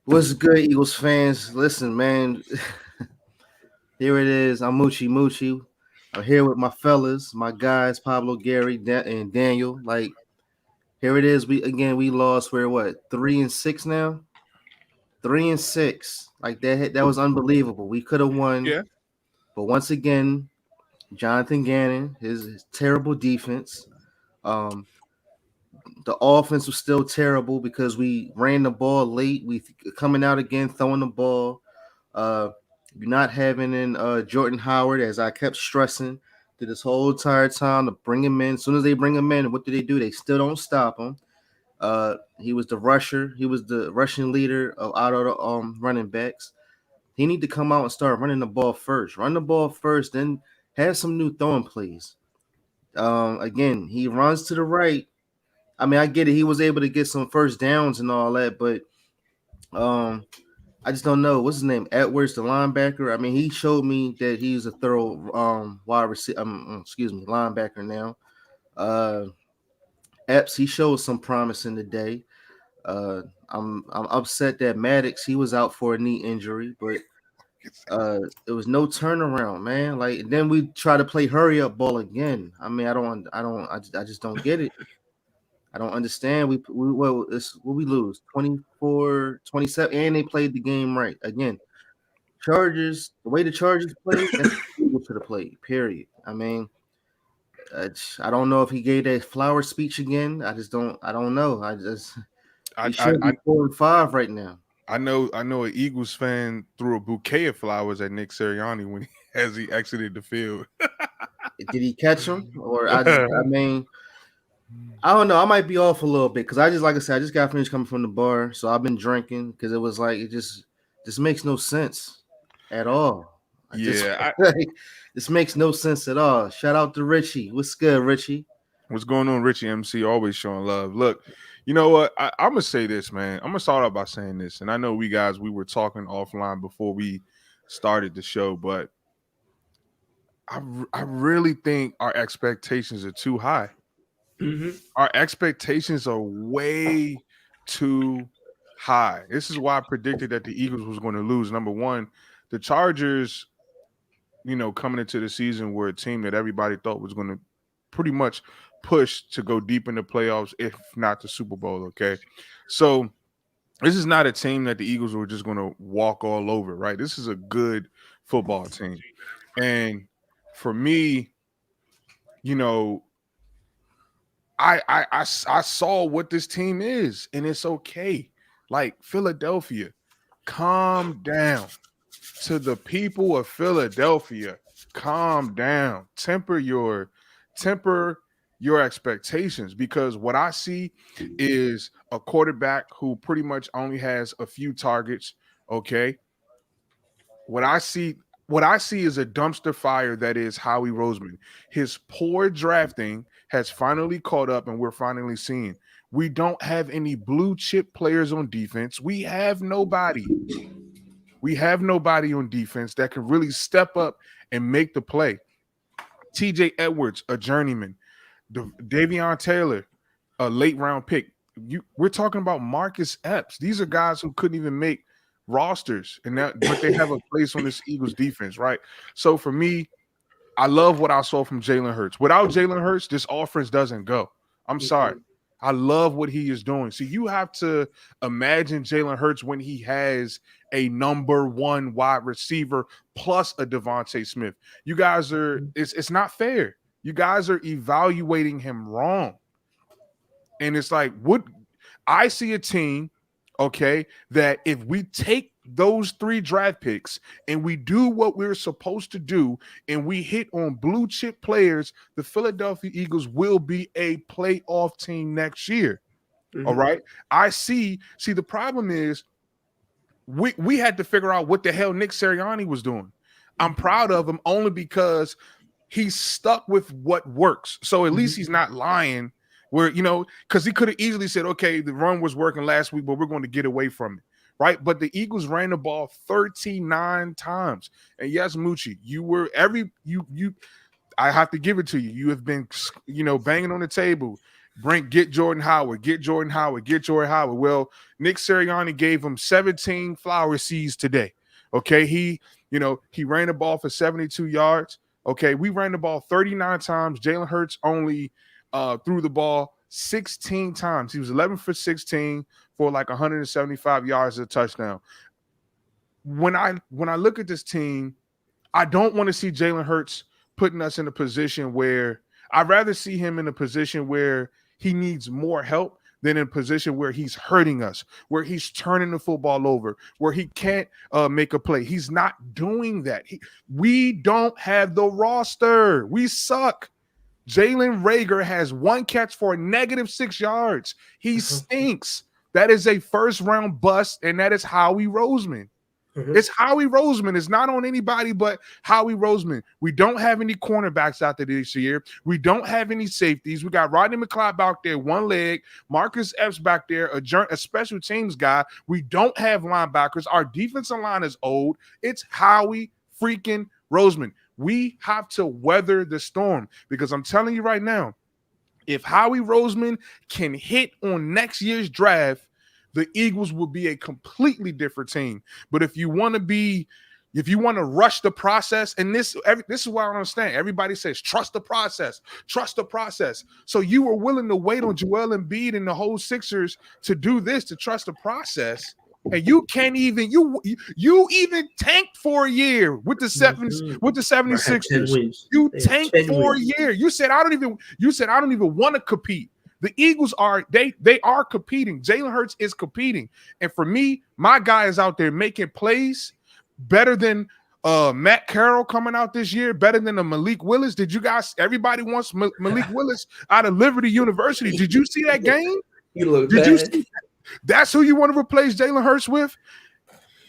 What's good, Eagles fans? Listen, man, here it is. I'm Moochie Moochie. I'm here with my fellas, my guys, Pablo, Gary, and Daniel. Like, here it is. We lost. We're what 3-6 now. 3-6. Like that was unbelievable. We could have won, Yeah. but once again, Jonathan Gannon, his terrible defense. Um, the offense was still terrible because we ran the ball late. We coming out again, throwing the ball. Uh, you're not having in Jordan Howard, as I kept stressing through this whole entire time to bring him in. As soon as they bring him in, what do? They still don't stop him. He was the rusher. He was the rushing leader of out of the running backs. He need to come out and start running the ball first. Run the ball first, then have some new throwing plays. Again, he runs to the right. I mean, I get it. He was able to get some first downs and all that, but um, I just don't know what's his name. Edwards, the linebacker. I mean, he showed me that he's a thorough wide receiver. Excuse me, linebacker now. Uh, Epps, he showed some promise in the day. I'm upset that Maddox he was out for a knee injury, but it was no turnaround, man. Like then we try to play hurry up ball again. I mean, I just don't get it. I don't understand. It's what we lose 24-27, and they played the game right again. Chargers, the way the Chargers played, that's the Eagles should have played. Period. I mean, I don't know if he gave that flower speech again. I just don't. I don't know. I We I should be I 4-5 right now. I know an Eagles fan threw a bouquet of flowers at Nick Sirianni when as he exited the field. Did he catch him? Or I mean, I don't know. I might be off a little bit because like I said, I just got finished coming from the bar, so I've been drinking because it was like it just makes no sense at all. I just Yeah, like this makes no sense at all. Shout out to Richie. What's good, Richie? what's going on, Richie MC? Always showing love. Look, you know what? I'm gonna say this, man. I'm gonna start off by saying this, and I know we were talking offline before we started the show, but I really think our expectations are too high. Hmm. Our expectations are way too high. This is why I predicted that the Eagles was going to lose. Number one, the Chargers, coming into the season were a team that everybody thought was going to pretty much push to go deep in the playoffs, if not the Super Bowl. Okay. So this is not a team that the Eagles were just going to walk all over, right? This is a good football team. And for me, you know, I saw what this team is, and it's okay. Like Philadelphia, calm down. To the people of Philadelphia, calm down. Temper your expectations because what I see is a quarterback who pretty much only has a few targets. Okay, what I see, what I see is a dumpster fire that is Howie Roseman. His poor drafting has finally caught up, and we're finally seeing we don't have any blue chip players on defense. We have nobody. We have nobody on defense that can really step up and make the play. TJ Edwards, a journeyman. Davion Taylor, a late round pick. We're talking about Marcus Epps. These are guys who couldn't even make rosters, but they have a place on this Eagles defense, right? So for me, I love what I saw from Jalen Hurts. Without Jalen Hurts, this offense doesn't go. I'm sorry. I love what he is doing. So you have to imagine Jalen Hurts when he has a number one wide receiver plus a Devontae Smith. You guys it's not fair. You guys are evaluating him wrong. And it's like, what I see a team, okay, that if we take those three draft picks and we do what we're supposed to do and we hit on blue chip players, the Philadelphia Eagles will be a playoff team next year. All Hmm. right. See, the problem is we had to figure out what the hell Nick Sirianni was doing. I'm proud of him only because he's stuck with what works. So at least he's not lying where, because he could have easily said, okay, the run was working last week, but we're going to get away from it. Right. But the Eagles ran the ball 39 times. And yes, Moochie, I have to give it to you. You have been, banging on the table. get Jordan Howard, get Jordan Howard, get Jordan Howard. Well, Nick Sirianni gave him 17 flower seeds today. Okay, he ran the ball for 72 yards. Okay, we ran the ball 39 times. Jalen Hurts only threw the ball 16 times. He was 11 for 16 for like 175 yards, a touchdown. When I look at this team, I don't want to see Jalen Hurts putting us in a position where I'd rather see him in a position where he needs more help than in a position where he's hurting us, where he's turning the football over, where he can't make a play. He's not doing that. We don't have the roster. We suck. Jalen Reagor has one catch for -6 yards. He stinks. That is a first-round bust, and that is Howie Roseman. It's Howie Roseman. It's not on anybody but Howie Roseman. We don't have any cornerbacks out there this year. We don't have any safeties. We got Rodney McLeod back there, one leg. Marcus Epps back there, a special teams guy. We don't have linebackers. Our defensive line is old. It's Howie freaking Roseman. We have to weather the storm because I'm telling you right now, if Howie Roseman can hit on next year's draft, the Eagles will be a completely different team. But if you want to rush the process, and this is what I don't understand. Everybody says, trust the process. So you were willing to wait on Joel Embiid and the whole Sixers to do this, to trust the process. And you can't even, you even tanked for a year with the 76ers. You tanked for a year. You said, I don't even want to compete. The Eagles are they are competing. Jalen Hurts is competing. And for me, my guy is out there making plays better than Matt Carroll coming out this year, better than the Malik Willis. Did you guys, everybody wants Malik Willis out of Liberty University. Did you see that game? You look bad. You see that's who you want to replace Jalen Hurts with?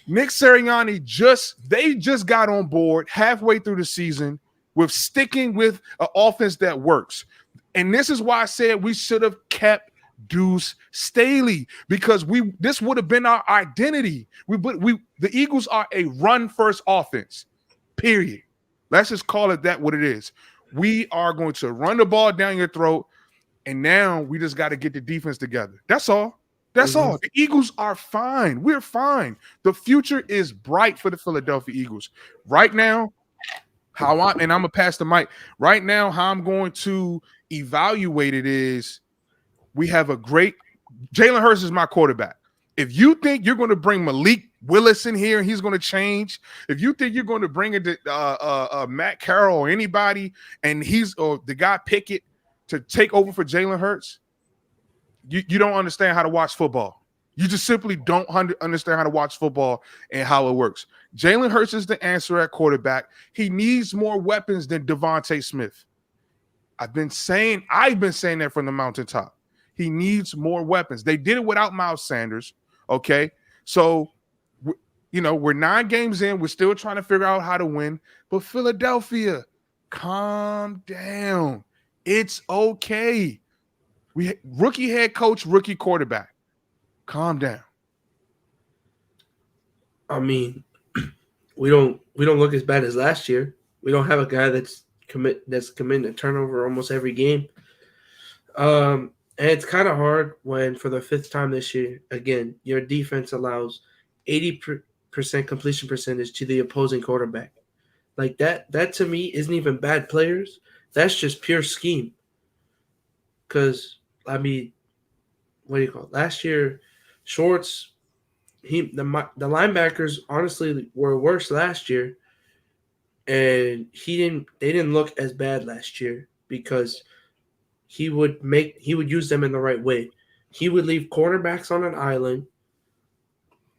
Nick Sirianni just got on board halfway through the season with sticking with an offense that works. And this is why I said we should have kept Deuce Staley, because this would have been our identity. The Eagles are a run-first offense, period. Let's just call it that what it is. We are going to run the ball down your throat, and now we just got to get the defense together. That's all. That's all. The Eagles are fine. We're fine. The future is bright for the Philadelphia Eagles. Right now, I'm going to pass the mic. Right now, how I'm going to evaluate it is we have a great Jalen Hurts is my quarterback. If you think you're going to bring Malik Willis in here and he's going to change, if you think you're going to bring in Matt Carroll or anybody and or the guy Pickett to take over for Jalen Hurts, you don't understand how to watch football. You just simply don't understand how to watch football and how it works. Jalen Hurts is the answer at quarterback. He needs more weapons than Devontae Smith. I've been saying that from the mountaintop. He needs more weapons. They did it without Miles Sanders, okay? So, we're 9 games in. We're still trying to figure out how to win. But Philadelphia, calm down. It's okay. Rookie head coach, rookie quarterback. Calm down. I mean, we don't look as bad as last year. We don't have a guy that's committing a turnover almost every game. And it's kind of hard when for the 5th time this year, again, your defense allows 80% completion percentage to the opposing quarterback. Like that to me isn't even bad players. That's just pure scheme. Because, I mean, what do you call it? Last year, Schwartz, the linebackers honestly were worse last year. And they didn't look as bad last year because he would use them in the right way. He would leave cornerbacks on an island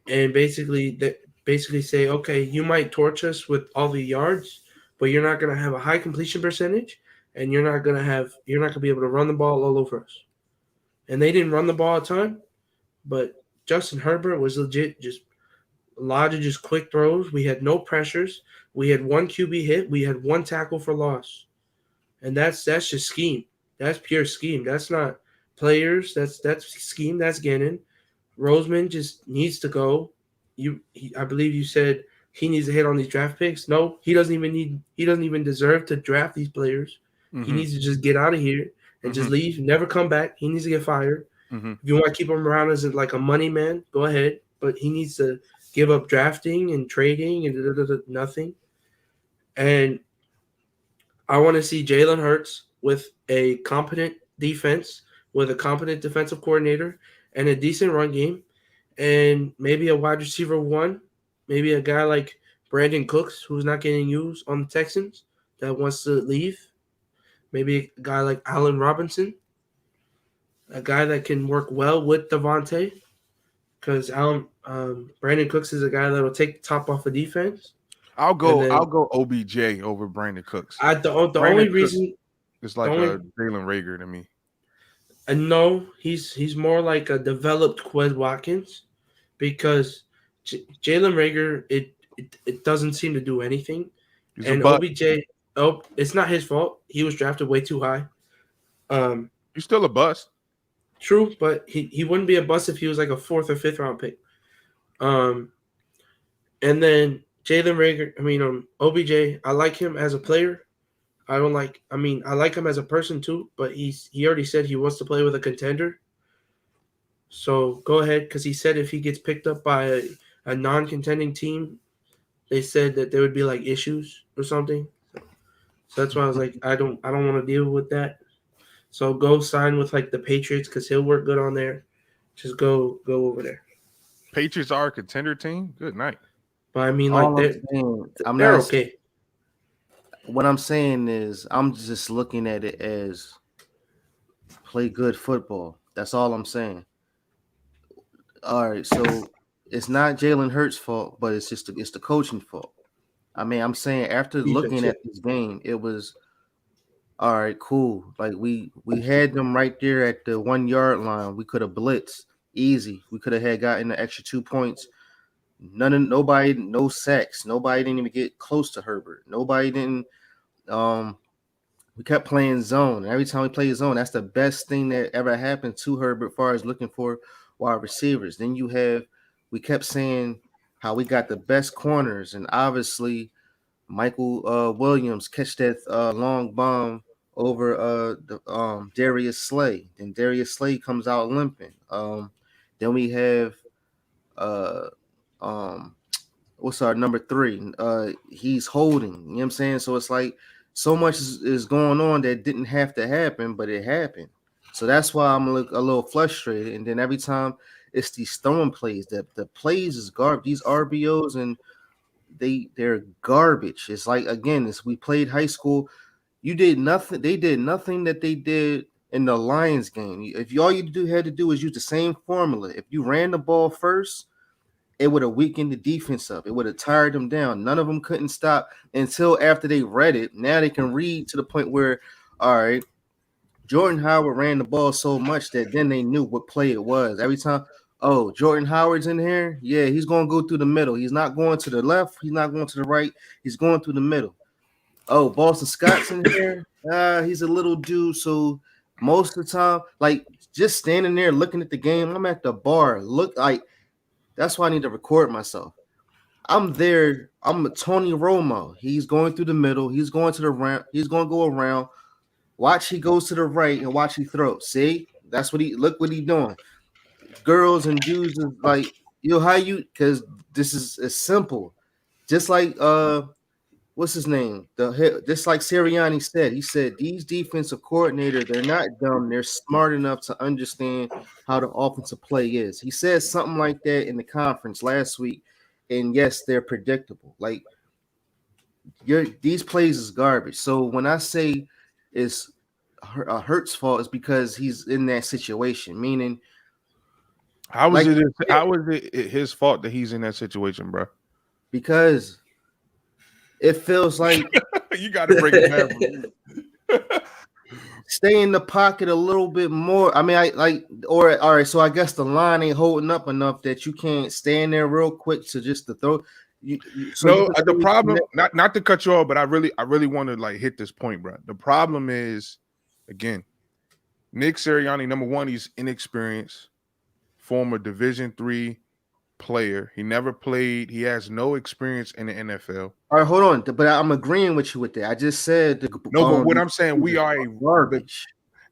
and basically say, okay, you might torch us with all the yards, but you're not going to have a high completion percentage, and you're not going to be able to run the ball all over us. And they didn't run the ball a ton, but Justin Herbert was legit, just a lot of just quick throws. We had no pressures. We had 1 QB hit. We had 1 tackle for loss. And that's just scheme. That's pure scheme. That's not players. That's scheme. That's Gannon. Roseman just needs to go. I believe you said he needs to hit on these draft picks. No, he doesn't even deserve to draft these players. Mm-hmm. He needs to just get out of here and just leave, never come back. He needs to get fired. If you want to keep him around as like a money man, go ahead. But he needs to give up drafting and trading and nothing. And I want to see Jalen Hurts with a competent defense, with a competent defensive coordinator, and a decent run game, and maybe a wide receiver one, maybe a guy like Brandon Cooks, who's not getting used on the Texans, that wants to leave. Maybe a guy like Allen Robinson, a guy that can work well with Devontae, because Brandon Cooks is a guy that will take the top off of defense. I'll go OBJ over Brandon Cooks. The only reason it's like a Jalen Reagor to me. No, he's more like a developed Quez Watkins, because Jalen Reagor it doesn't seem to do anything, and OBJ. Oh, it's not his fault. He was drafted way too high. He's still a bust. True, but he wouldn't be a bust if he was like a 4th or 5th round pick. And then Jalen Reagor, OBJ, I like him as a player. I like him as a person too, but he already said he wants to play with a contender. So go ahead, because he said if he gets picked up by a non-contending team, they said that there would be like issues or something. So that's why I was like, I don't want to deal with that. So go sign with like the Patriots, because he'll work good on there. Just go over there. Patriots are a contender team. Good night. But they're okay. What I'm saying is, I'm just looking at it as play good football. That's all I'm saying. All right, so it's not Jalen Hurts' fault, but it's the coaching fault. I'm saying after looking at this game, it was all right, cool. Like we had them right there at the 1 yard line. We could have blitzed easy. We could have gotten the extra 2 points. No sacks. Nobody didn't even get close to Herbert. Nobody didn't. We kept playing zone. Every time we play zone, that's the best thing that ever happened to Herbert as far as looking for wide receivers. Then we kept saying how we got the best corners, and obviously Michael Williams catch that long bomb over Darius Slay. Then Darius Slay comes out limping. Then we have what's our number 3? He's holding. You know what I'm saying? So it's like so much is going on that didn't have to happen, but it happened. So that's why I'm a little frustrated. And then every time it's these throwing plays, the plays is garbage. These RBOs, and they're garbage. It's like, again, we played high school. You did nothing. They did nothing that they did in the Lions game. If all you had to do is use the same formula. If you ran the ball first, it would have weakened the defense up. It would have tired them down. None of them couldn't stop until after they read it. Now they can read to the point where, all right, Jordan Howard ran the ball so much that then they knew what play it was. Every time, oh, Jordan Howard's in here. Yeah, he's going to go through the middle. He's not going to the left. He's not going to the right. He's going through the middle. Oh, Boston Scott's in here. He's a little dude. So most of the time, like just standing there looking at the game, I'm at the bar. Look, like, that's why I need to record myself. I'm there. I'm a Tony Romo. He's going through the middle. He's going to the ramp. He's going to go around. Watch, he goes to the right, and watch he throws. See? That's what look what he doing. Girls and dudes is like, because this is simple. Just like what's his name? Just like Sirianni said, he said these defensive coordinators, they're not dumb, they're smart enough to understand how the offensive play is. He said something like that in the conference last week, and yes, they're predictable. Like these plays is garbage. So when I say it's Hurts' fault, it's because he's in that situation. Meaning, how is it his fault that he's in that situation, bro? Because it feels like you got to break it down. Stay in the pocket a little bit more. All right. So I guess the line ain't holding up enough that you can't stand there real quick to just to throw. The problem, not to cut you off, but I really want to like hit this point, bro. The problem is, again, Nick Sirianni. Number one, he's inexperienced, former Division III player. He never played. He has no experience in the NFL. All right, hold on. But I'm agreeing with you with that. I just said but what I'm saying, we are a garbage.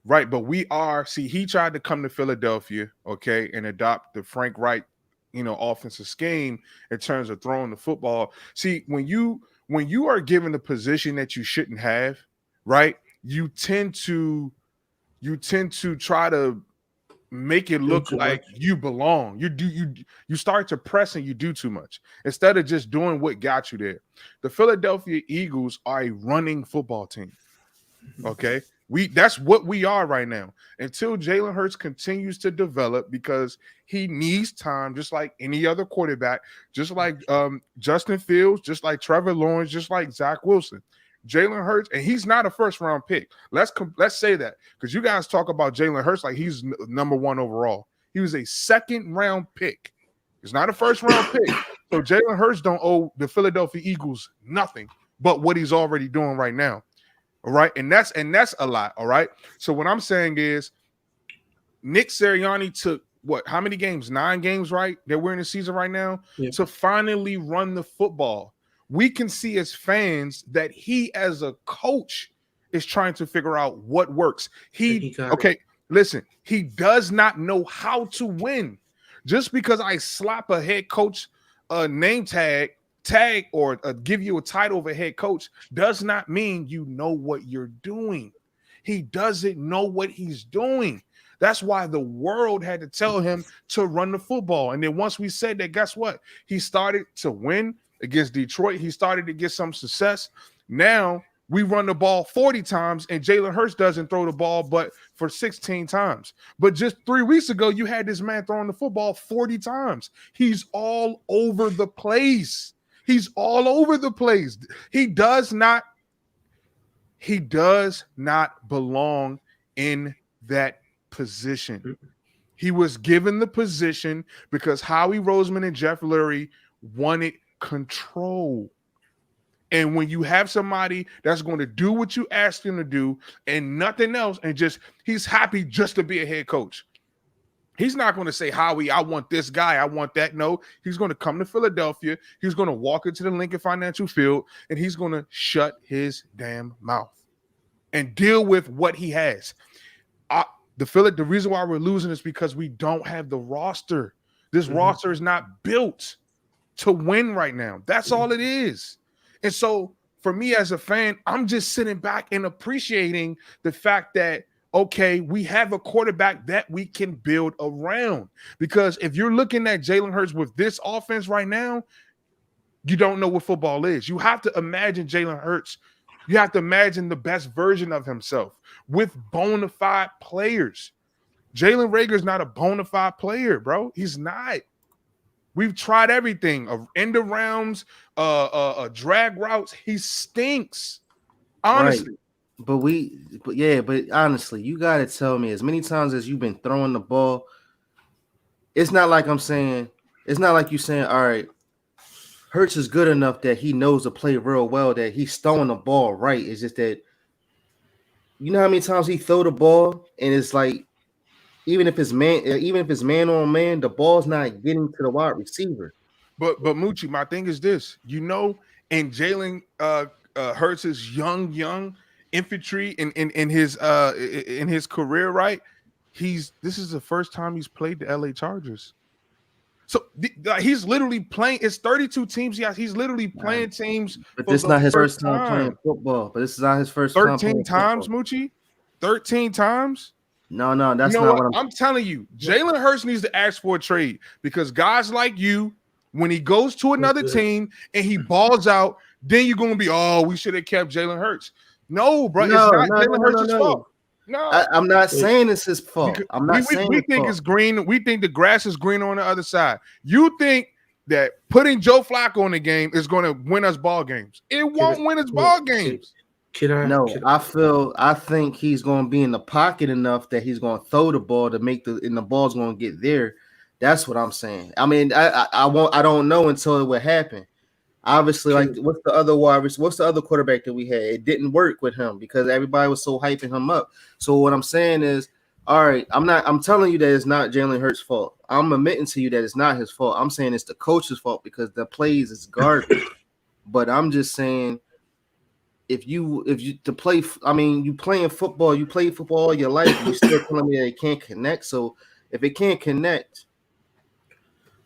Right, but he tried to come to Philadelphia, okay, and adopt the Frank Reich, offensive scheme in terms of throwing the football. See, when you are given a position that you shouldn't have, right, you tend to try to make it Do look too like much. you belong. You start to press and you do too much instead of just doing what got you there. The Philadelphia Eagles are a running football team. Okay. That's what we are right now until Jalen Hurts continues to develop, because he needs time, just like any other quarterback, just like Justin Fields, just like Trevor Lawrence, just like Zach Wilson. Jalen Hurts, and he's not a first round pick. Let's say that, because you guys talk about Jalen Hurts like he's number one overall. He was a second round pick. It's not a first round pick. So Jalen Hurts don't owe the Philadelphia Eagles nothing but what he's already doing right now. All right. And that's a lot. All right. So what I'm saying is Nick Sirianni took how many games? 9 games, right? That we're in the season right now, to finally run the football. We can see as fans that he, as a coach, is trying to figure out what works. Listen, he does not know how to win. Just because I slap a head coach name tag or give you a title of a head coach does not mean you know what you're doing. He doesn't know what he's doing. That's why the world had to tell him to run the football. And then once we said that, guess what? He started to win against Detroit. He started to get some success. Now we run the ball 40 times and Jalen Hurts doesn't throw the ball but for 16 times. But just 3 weeks ago, you had this man throwing the football 40 times. He's all over the place. He's all over the place. He does not belong in that position. He was given the position because Howie Roseman and Jeff Lurie wanted control. And when you have somebody that's going to do what you ask him to do and nothing else, and he's happy just to be a head coach. He's not going to say, Howie, I want this guy, I want that. No, he's going to come to Philadelphia. He's going to walk into the Lincoln Financial Field, and he's going to shut his damn mouth and deal with what he has. The reason why we're losing is because we don't have the roster. This roster is not built to win right now. That's all it is. And so for me as a fan, I'm just sitting back and appreciating the fact that, okay, we have a quarterback that we can build around. Because if you're looking at Jalen Hurts with this offense right now, you don't know what football is. You have to imagine Jalen Hurts. You have to imagine the best version of himself with bona fide players. Jalen Reagor's not a bona fide player, bro. He's not. We've tried everything. End of rounds, drag routes. He stinks. Honestly. Right. But honestly, you got to tell me, as many times as you've been throwing the ball, it's not like you saying, all right, Hurts is good enough that he knows to play real well, that he's throwing the ball right. It's just that, you know how many times he throw the ball and it's like, even if it's man on man, the ball's not getting to the wide receiver. But Moochie, my thing is this, in Jalen Hurts' young infantry in his career, right? This is the first time he's played the LA Chargers. So he's literally playing. It's 32 teams. Yeah, he's literally playing teams. But this is not his first time playing football. But this is not his first 13 times, Moochie. 13 times. No, that's not what I'm telling you. Jalen Hurts needs to ask for a trade, because guys like you, when he goes to another team and he balls out, then you're going to be, we should have kept Jalen Hurts. No, bro, it's not Jalen Hurts' fault. No, I'm not saying it's his fault. I'm not saying we think it's green. We think the grass is green on the other side. You think that putting Joe Flacco in the game is going to win us ball games? It won't win us ball games. I think he's going to be in the pocket enough that he's going to throw the ball to and the ball's going to get there. That's what I'm saying. I mean, I don't know until it would happen. Obviously, like what's the other quarterback that we had? It didn't work with him because everybody was so hyping him up. So what I'm saying is, all right, I'm telling you that it's not Jalen Hurts' fault. I'm admitting to you that it's not his fault. I'm saying it's the coach's fault because the plays is garbage. But I'm just saying, if you to play, I mean, you playing football, you played football all your life, and you still telling me that it can't connect. So if it can't connect,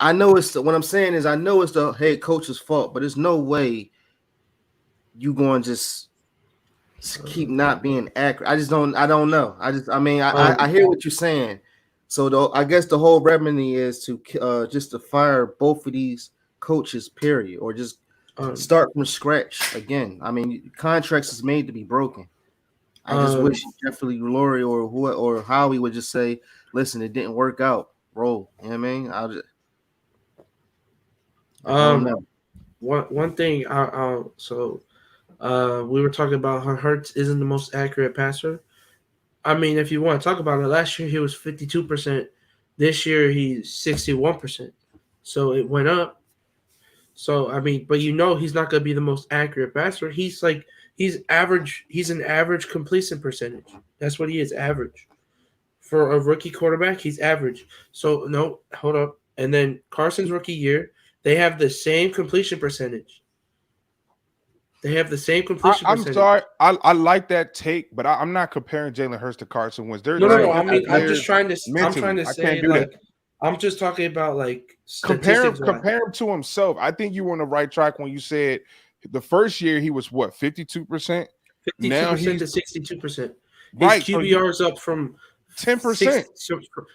I know what I'm saying is I know it's the head coach's fault, but there's no way you going to just keep not being accurate. I don't know. I hear what you're saying. So though I guess the whole remedy is to just to fire both of these coaches, period, or just start from scratch again. I mean, contracts is made to be broken. I just wish Jeffrey Lurie or Howie would just say, "Listen, it didn't work out. Roll." You know what I mean? I don't know. One thing. We were talking about how Hurts isn't the most accurate passer. I mean, if you want to talk about it, last year he was 52%. This year he's 61%. So it went up. So I mean, but he's not going to be the most accurate passer. He's average. He's an average completion percentage. That's what he is, average. For a rookie quarterback, he's average. So no, hold up. And then Carson's rookie year, they have the same completion percentage. I'm sorry. I like that take, but I'm not comparing Jalen Hurts to Carson Wentz. No. I mean, I'm just trying to say, like, I'm just talking about like compare him to himself. I think you were on the right track when you said the first year he was what 52%. 52% to 62%. Right, his QBR is up from 10%.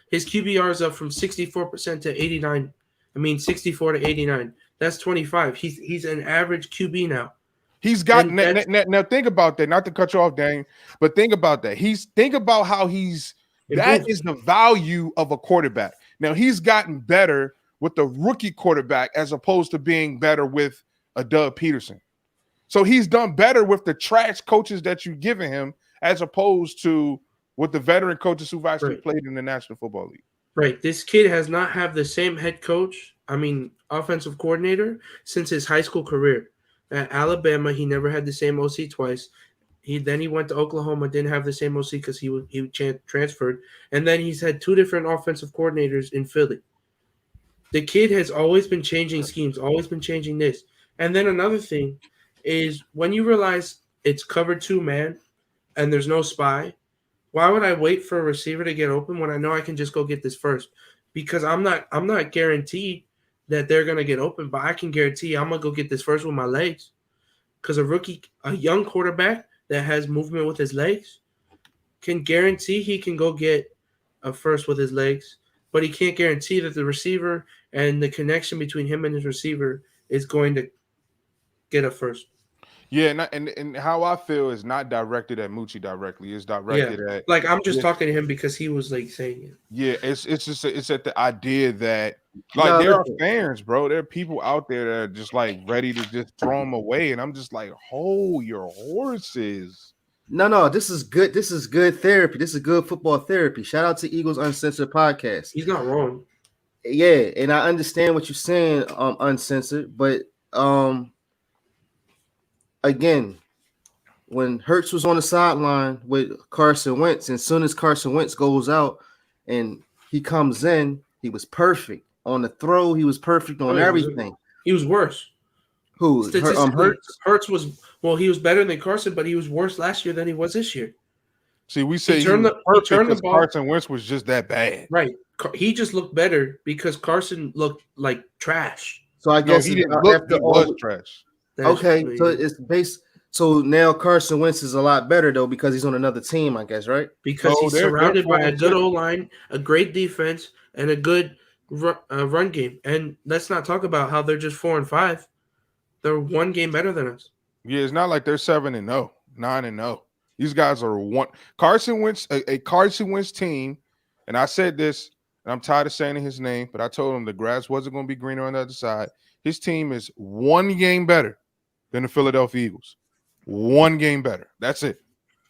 His QBR is up from 64% to 89. I mean, 64 to 89. That's 25. He's an average QB now. He's got now. Think about that. Not to cut you off, Dane, but think about that. Think about how that is the value of a quarterback. Now he's gotten better with the rookie quarterback as opposed to being better with a Doug Peterson. So he's done better with the trash coaches that you've given him as opposed to with the veteran coaches who've actually played in the National Football League. Right. This kid has not had the same head coach, offensive coordinator, since his high school career. At Alabama, he never had the same OC twice. Then he went to Oklahoma, didn't have the same OC because he transferred. And then he's had two different offensive coordinators in Philly. The kid has always been changing schemes, always been changing this. And then another thing is when you realize it's cover 2 man and there's no spy, why would I wait for a receiver to get open when I know I can just go get this first? Because I'm not guaranteed that they're going to get open, but I can guarantee I'm going to go get this first with my legs. Because a young quarterback that has movement with his legs can guarantee he can go get a first with his legs, but he can't guarantee that the receiver and the connection between him and his receiver is going to get a first. Yeah, and how I feel is not directed at Moochie directly. It's directed at like I'm just talking to him because he was like saying it. Yeah, it's at the idea that there are fans, bro. There are people out there that are just like ready to just throw them away, and I'm just like, hold your horses. No, this is good. This is good therapy. This is good football therapy. Shout out to Eagles Uncensored podcast. He's not wrong. Yeah, and I understand what you're saying, Uncensored, but again, when Hurts was on the sideline with Carson Wentz, and as soon as Carson Wentz goes out and he comes in, he was perfect on the throw. He was perfect on everything. He was worse. Who? Hurts? Hurts was he was better than Carson, but he was worse last year than he was this year. See, we say he turned the ball. Carson Wentz was just that bad. Right. He just looked better because Carson looked like trash. So I guess he didn't look. He was trash. Okay, so it's based. So now Carson Wentz is a lot better though because he's on another team, I guess, right? Because he's surrounded by a good O-line, a great defense, and a good run game. And let's not talk about how they're just 4-5. They're one game better than us. Yeah, it's not like they're 7-0, 9-0. These guys are one. Carson Wentz, a Carson Wentz team, and I said this, and I'm tired of saying his name, but I told him the grass wasn't going to be greener on the other side. His team is one game better than the Philadelphia Eagles. One game better. That's it.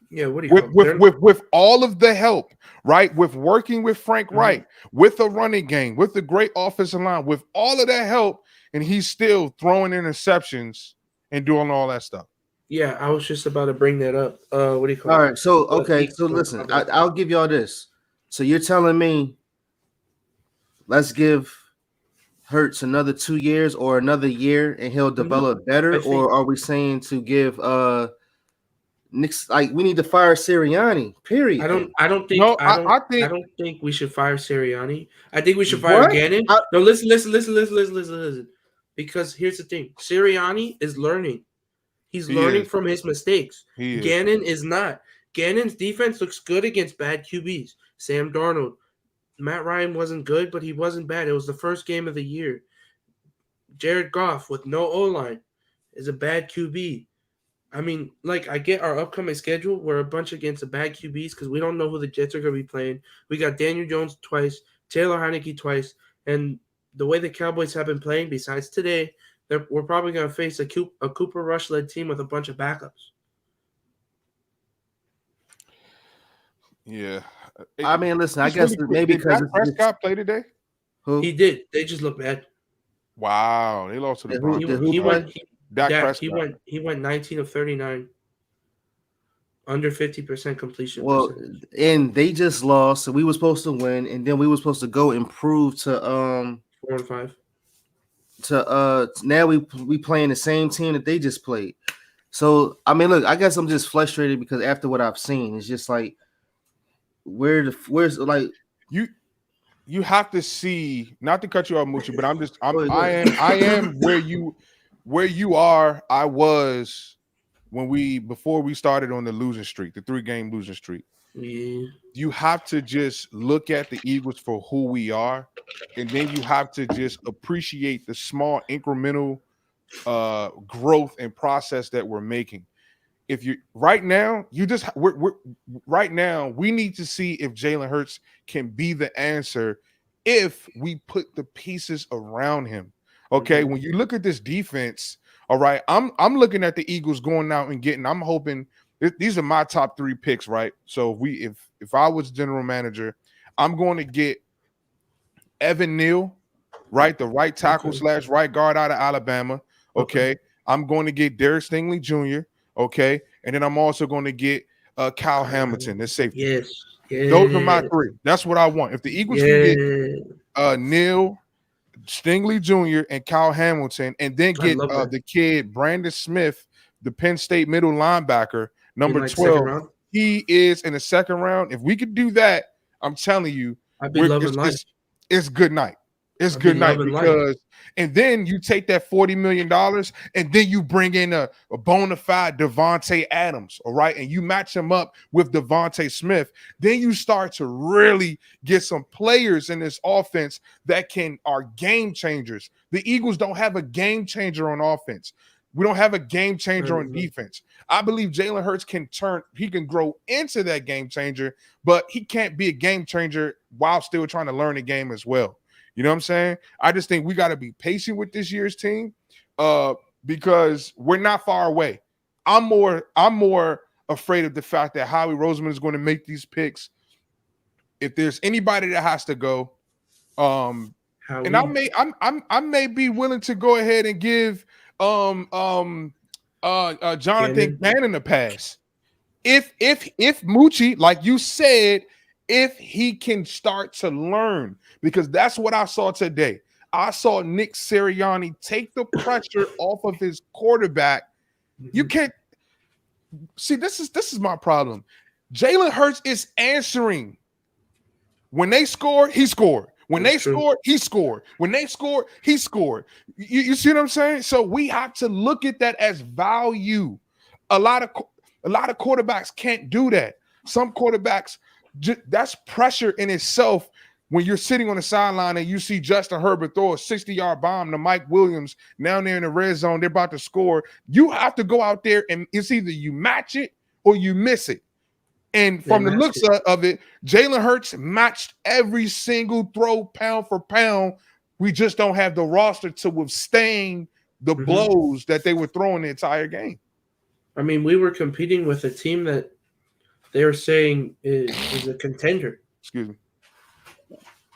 Yeah, what do you with all of the help, right? With working with Frank Wright, with a running game, with the great offensive line, with all of that help, and he's still throwing interceptions and doing all that stuff. Yeah, I was just about to bring that up. What do you call it? All right, so okay, so listen, I'll give y'all this. So you're telling me let's give Hurts another 2 years or another year and he'll develop better, or are we saying to give Nick's like we need to fire Sirianni. Period. I don't think No, I don't I think I don't think we should fire Sirianni. I think we should fire What? Gannon. No, listen. Because here's the thing: Sirianni is learning. He's He learning is. from his mistakes. he is. Gannon is not. Gannon's defense looks good against bad QBs. Sam Darnold, Matt Ryan wasn't good, but he wasn't bad. It was the first game of the year. Jared Goff with no O-line is a bad QB. I mean, like, I get our upcoming schedule. We're a bunch against the bad QBs because we don't know who the Jets are going to be playing. We got Daniel Jones twice, Taylor Heineke twice, and the way the Cowboys have been playing, besides today, we're probably going to face a Cooper Rush-led team with a bunch of backups. Yeah. I mean, listen. I Just guess really quick, maybe did because Dak Prescott play today? who He did. They just look bad. Wow, they lost to the Yeah, who- He, Broncos. who he play? went. Dak Dak, Prescott. he went 19 of 39, under 50% completion well, percentage. and they just lost, so we were supposed to win, and then we were supposed to go and prove to 4-5. now we playing the same team that they just played. So I mean, look, I guess I'm just frustrated because after what I've seen, it's just like where's like You have to see, not to cut you off, Moochie, but Go ahead. I am where you are. I was before we started on the losing streak, the 3-game losing streak. Yeah. You have to just look at the Eagles for who we are, and then you have to just appreciate the small incremental growth and process that we're making. If you right now, we're right now, we need to see if Jalen Hurts can be the answer if we put the pieces around him. Okay, when you look at this defense, all right, I'm looking at the Eagles going out and getting. I'm hoping these are my top 3 picks, right? So if I was general manager, I'm going to get Evan Neal, right, the right tackle / right guard out of Alabama. Okay, I'm going to get Derek Stingley Jr. Okay, and then I'm also going to get Kyle Hamilton, the safety. Yes. Those are my 3. That's what I want. If the Eagles can get Neal, Stingley Jr., and Kyle Hamilton, and then get the kid Brandon Smith, the Penn State middle linebacker, number 12. He is in the second round. If we could do that, I'm telling you, it's good night. It's good night because, and then you take that $40 million and then you bring in a bona fide Devontae Adams, all right, and you match him up with Devontae Smith. Then you start to really get some players in this offense that are game changers. The Eagles don't have a game changer on offense. We don't have a game changer on defense. I believe Jalen Hurts can grow into that game changer, but he can't be a game changer while still trying to learn the game as well. You know what I'm saying? I just think we got to be patient with this year's team because we're not far away. I'm more afraid of the fact that Howie Roseman is going to make these picks. If there's anybody that has to go, and I may be willing to go ahead and give Jonathan Gannon a pass. If Moochie, like you said, if he can start to learn, because that's what I saw today. I saw Nick Sirianni take the pressure off of his quarterback. You can't see this is my problem. Jalen Hurts is answering. When they scored, he scored. When they scored, he scored. When they scored, he scored. You see what I'm saying? So we have to look at that as value. A lot of quarterbacks can't do that. Some quarterbacks, that's pressure in itself. When you're sitting on the sideline and you see Justin Herbert throw a 60-yard bomb to Mike Williams, now they're in the red zone, they're about to score. You have to go out there and it's either you match it or you miss it. And from the looks of it, Jalen Hurts matched every single throw pound for pound. We just don't have the roster to withstand the blows that they were throwing the entire game. I mean, we were competing with a team that they were saying is a contender. Excuse me.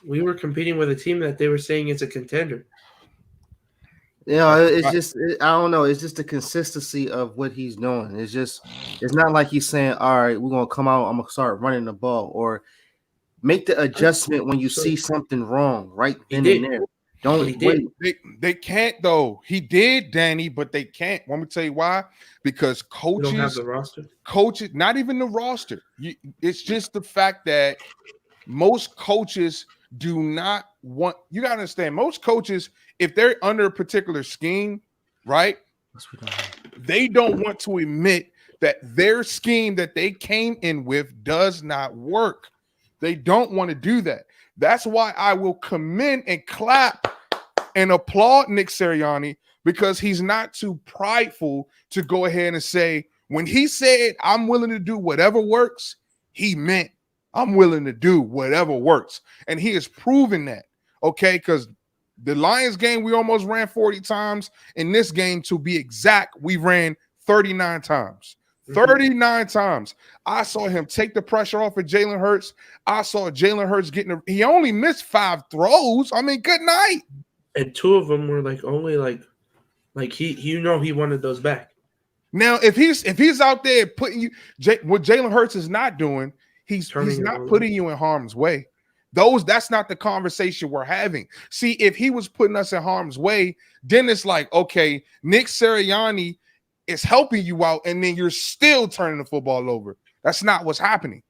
We were competing with a team that they were saying is a contender. You know, it's just I don't know. It's just the consistency of what he's doing. It's not like he's saying, "All right, we're gonna come out. I'm gonna start running the ball," or make the adjustment when you see something wrong right then and there. Don't But he did. wait. They can't though. He did, Danny, but they can't. Want me to tell you why? Because We don't have the roster. coaches, not even the roster. It's just the fact that most coaches do not want. You gotta understand. Most coaches, if they're under a particular scheme, right? They don't want to admit that their scheme that they came in with does not work. They don't want to do that. That's why I will commend and clap and applaud Nick Sirianni, because he's not too prideful to go ahead and say, when he said, I'm willing to do whatever works, he meant, I'm willing to do whatever works. And he has proven that, okay? Because the Lions game, we almost ran 40 times. In this game, to be exact, we ran 39 times. 39 times. I saw him take the pressure off of Jalen Hurts. I saw Jalen Hurts he only missed 5 throws. I mean, good night. And 2 of them were only he wanted those back. Now, if he's out there putting you, what Jalen Hurts is not doing, he's not putting you in harm's way. That's not the conversation we're having. See, if he was putting us in harm's way, then it's like, okay, Nick Sirianni is helping you out, and then you're still turning the football over. That's not what's happening.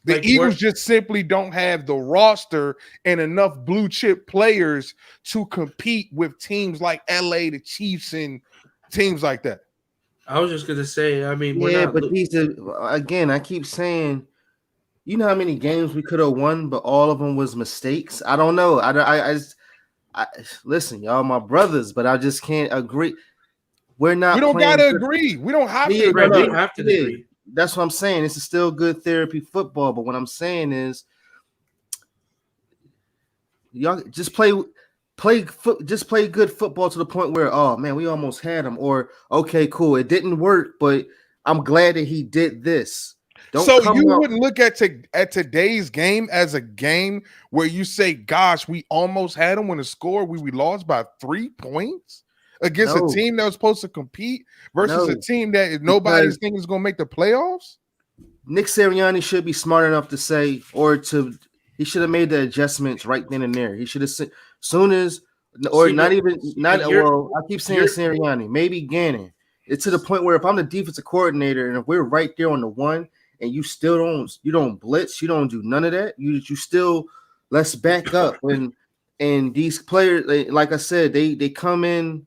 The Eagles just simply don't have the roster and enough blue chip players to compete with teams like LA, the Chiefs, and teams like that. I was just gonna say, I mean, but these again, I keep saying, you know how many games we could have won, but all of them was mistakes. I don't know. I listen, y'all, my brothers, but I just can't agree. We don't gotta agree. We don't have to agree. We don't have to agree. That's what I'm saying. This is still good therapy football. But what I'm saying is, y'all just play good football to the point where, oh man, we almost had him. Or okay, cool, it didn't work, but I'm glad that he did this. Wouldn't look at today's game as a game where you say, gosh, we almost had him when the score we lost by 3 points against a team that was supposed to compete versus a team that nobody's thinking is going to make the playoffs? Nick Sirianni should be smart enough to say, he should have made the adjustments right then and there. He should have I keep saying Sirianni, maybe Gannon. It's to the point where if I'm the defensive coordinator and if we're right there on the one and you still don't blitz, you don't do none of that. You still, let's back up. And these players, like I said, they come in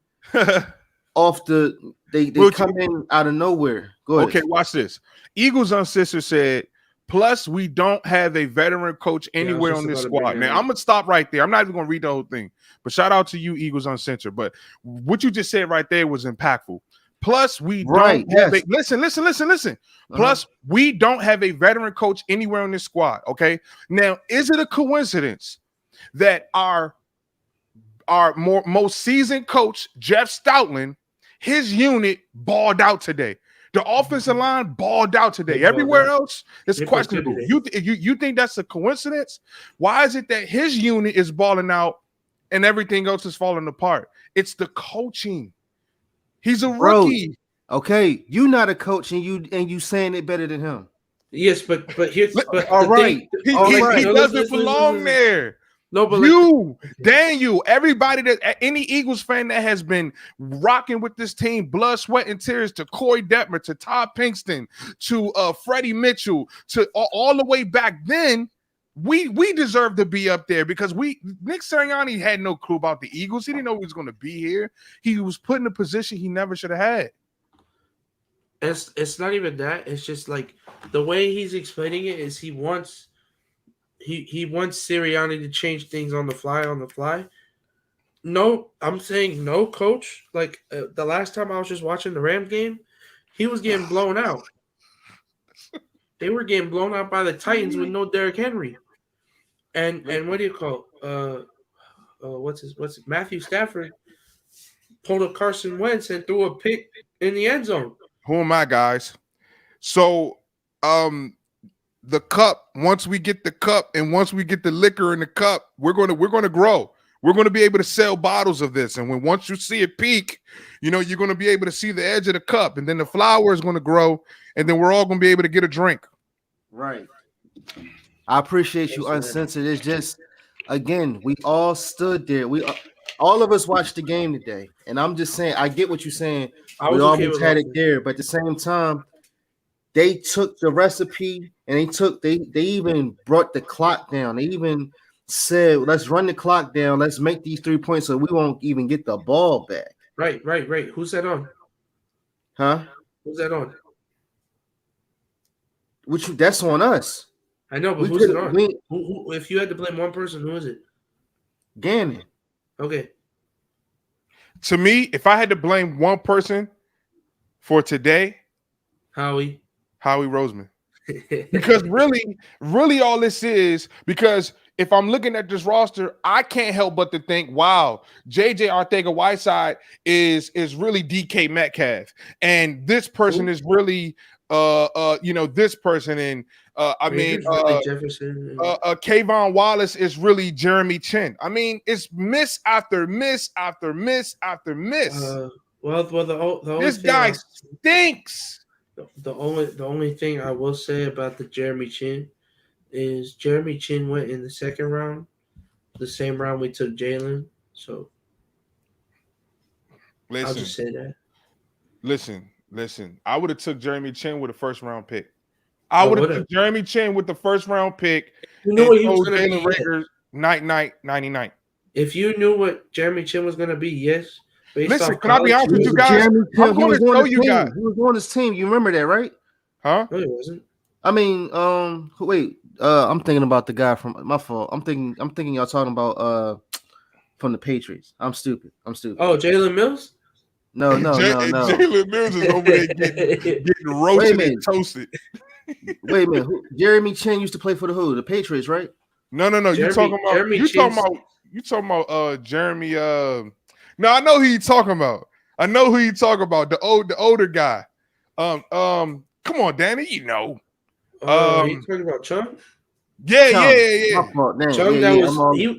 off they come in out of nowhere. Go ahead. Okay, watch this. Eagles Uncensored said, plus we don't have a veteran coach anywhere on this squad. Now, I'm going to stop right there. I'm not even going to read the whole thing. But shout out to you, Eagles Uncensored. But what you just said right there was impactful. Plus, we don't have listen. Plus, we don't have a veteran coach anywhere on this squad. Okay. Now, is it a coincidence that our most seasoned coach, Jeff Stoutland, his unit balled out today? The offensive line balled out today. Everywhere else is questionable. You think that's a coincidence? Why is it that his unit is balling out and everything else is falling apart? It's the coaching. He's a rookie. Okay, you not a coach, and you saying it better than him. Yes, but here's all right. He doesn't belong there. No, but Daniel, everybody any Eagles fan that has been rocking with this team, blood, sweat, and tears, to Corey Detmer, to Todd Pinkston, to Freddie Mitchell, to all the way back then, we deserve to be up there because Nick Sirianni had no clue about the Eagles. He didn't know he was going to be here. He was put in a position he never should have had. It's not even that. It's just like the way he's explaining it is he wants Sirianni to change things on the fly. No, I'm saying no, coach. Like the last time I was just watching the Rams game, he was getting blown out. They were getting blown out by the Titans with no Derrick Henry. And what do you call what's his Matthew Stafford pulled a Carson Wentz and threw a pick in the end zone. Who am I, guys? So the cup, once we get the cup and once we get the liquor in the cup, we're gonna grow. We're going to be able to sell bottles of this. And once you see it peak, you're going to be able to see the edge of the cup. And then the flower is going to grow. And then we're all going to be able to get a drink. Right. I appreciate you, Uncensored. It's just again, we all stood there. All of us watched the game today, and I'm just saying, I get what you're saying. I We was okay almost with had it losing. there, but at the same time, they took the recipe and they even brought the clock down. They even said, "Let's run the clock down. Let's make these 3 points so we won't even get the ball back." Right. Who's that on? Huh? Who's that on? That's on us. I know, but We who's it could on? we Who? If you had to blame one person, who is it? Gannon. Okay. To me, if I had to blame one person for today, Howie Roseman. Because really all this is, because if I'm looking at this roster, I can't help but to think, wow, JJ Arcega-Whiteside is really DK Metcalf, and this person is really this person, and really Jefferson. Kayvon Wallace is really Jeremy Chin. I mean, it's miss after miss after miss after miss. Well, the only this guy stinks. The only thing I will say about the Jeremy Chin is Jeremy Chin went in the second round, the same round we took Jalen. So I'll just say that. Listen. I would have took Jeremy Chin with a first round pick. I would have took Jeremy Chin with the first round pick. You know what he was going to be. Rager, night 99. If you knew what Jeremy Chin was going to be, yes. Listen, can I be honest with you guys? I'm going to show you guys. He was on his team. You remember that, right? Huh? No, he wasn't. I mean, wait. I'm thinking about the guy from my fault. I'm thinking y'all talking about from the Patriots. I'm stupid. Oh, Jalen Mills? No. Jalen Mills is over there getting roasted and toasted. Wait a minute. Jeremy Chin used to play for the Patriots, right? No. You talking about Jeremy. No, I know who you talking about. The older guy. Come on, Danny. You know. You talking about Chung? Yeah. Chung,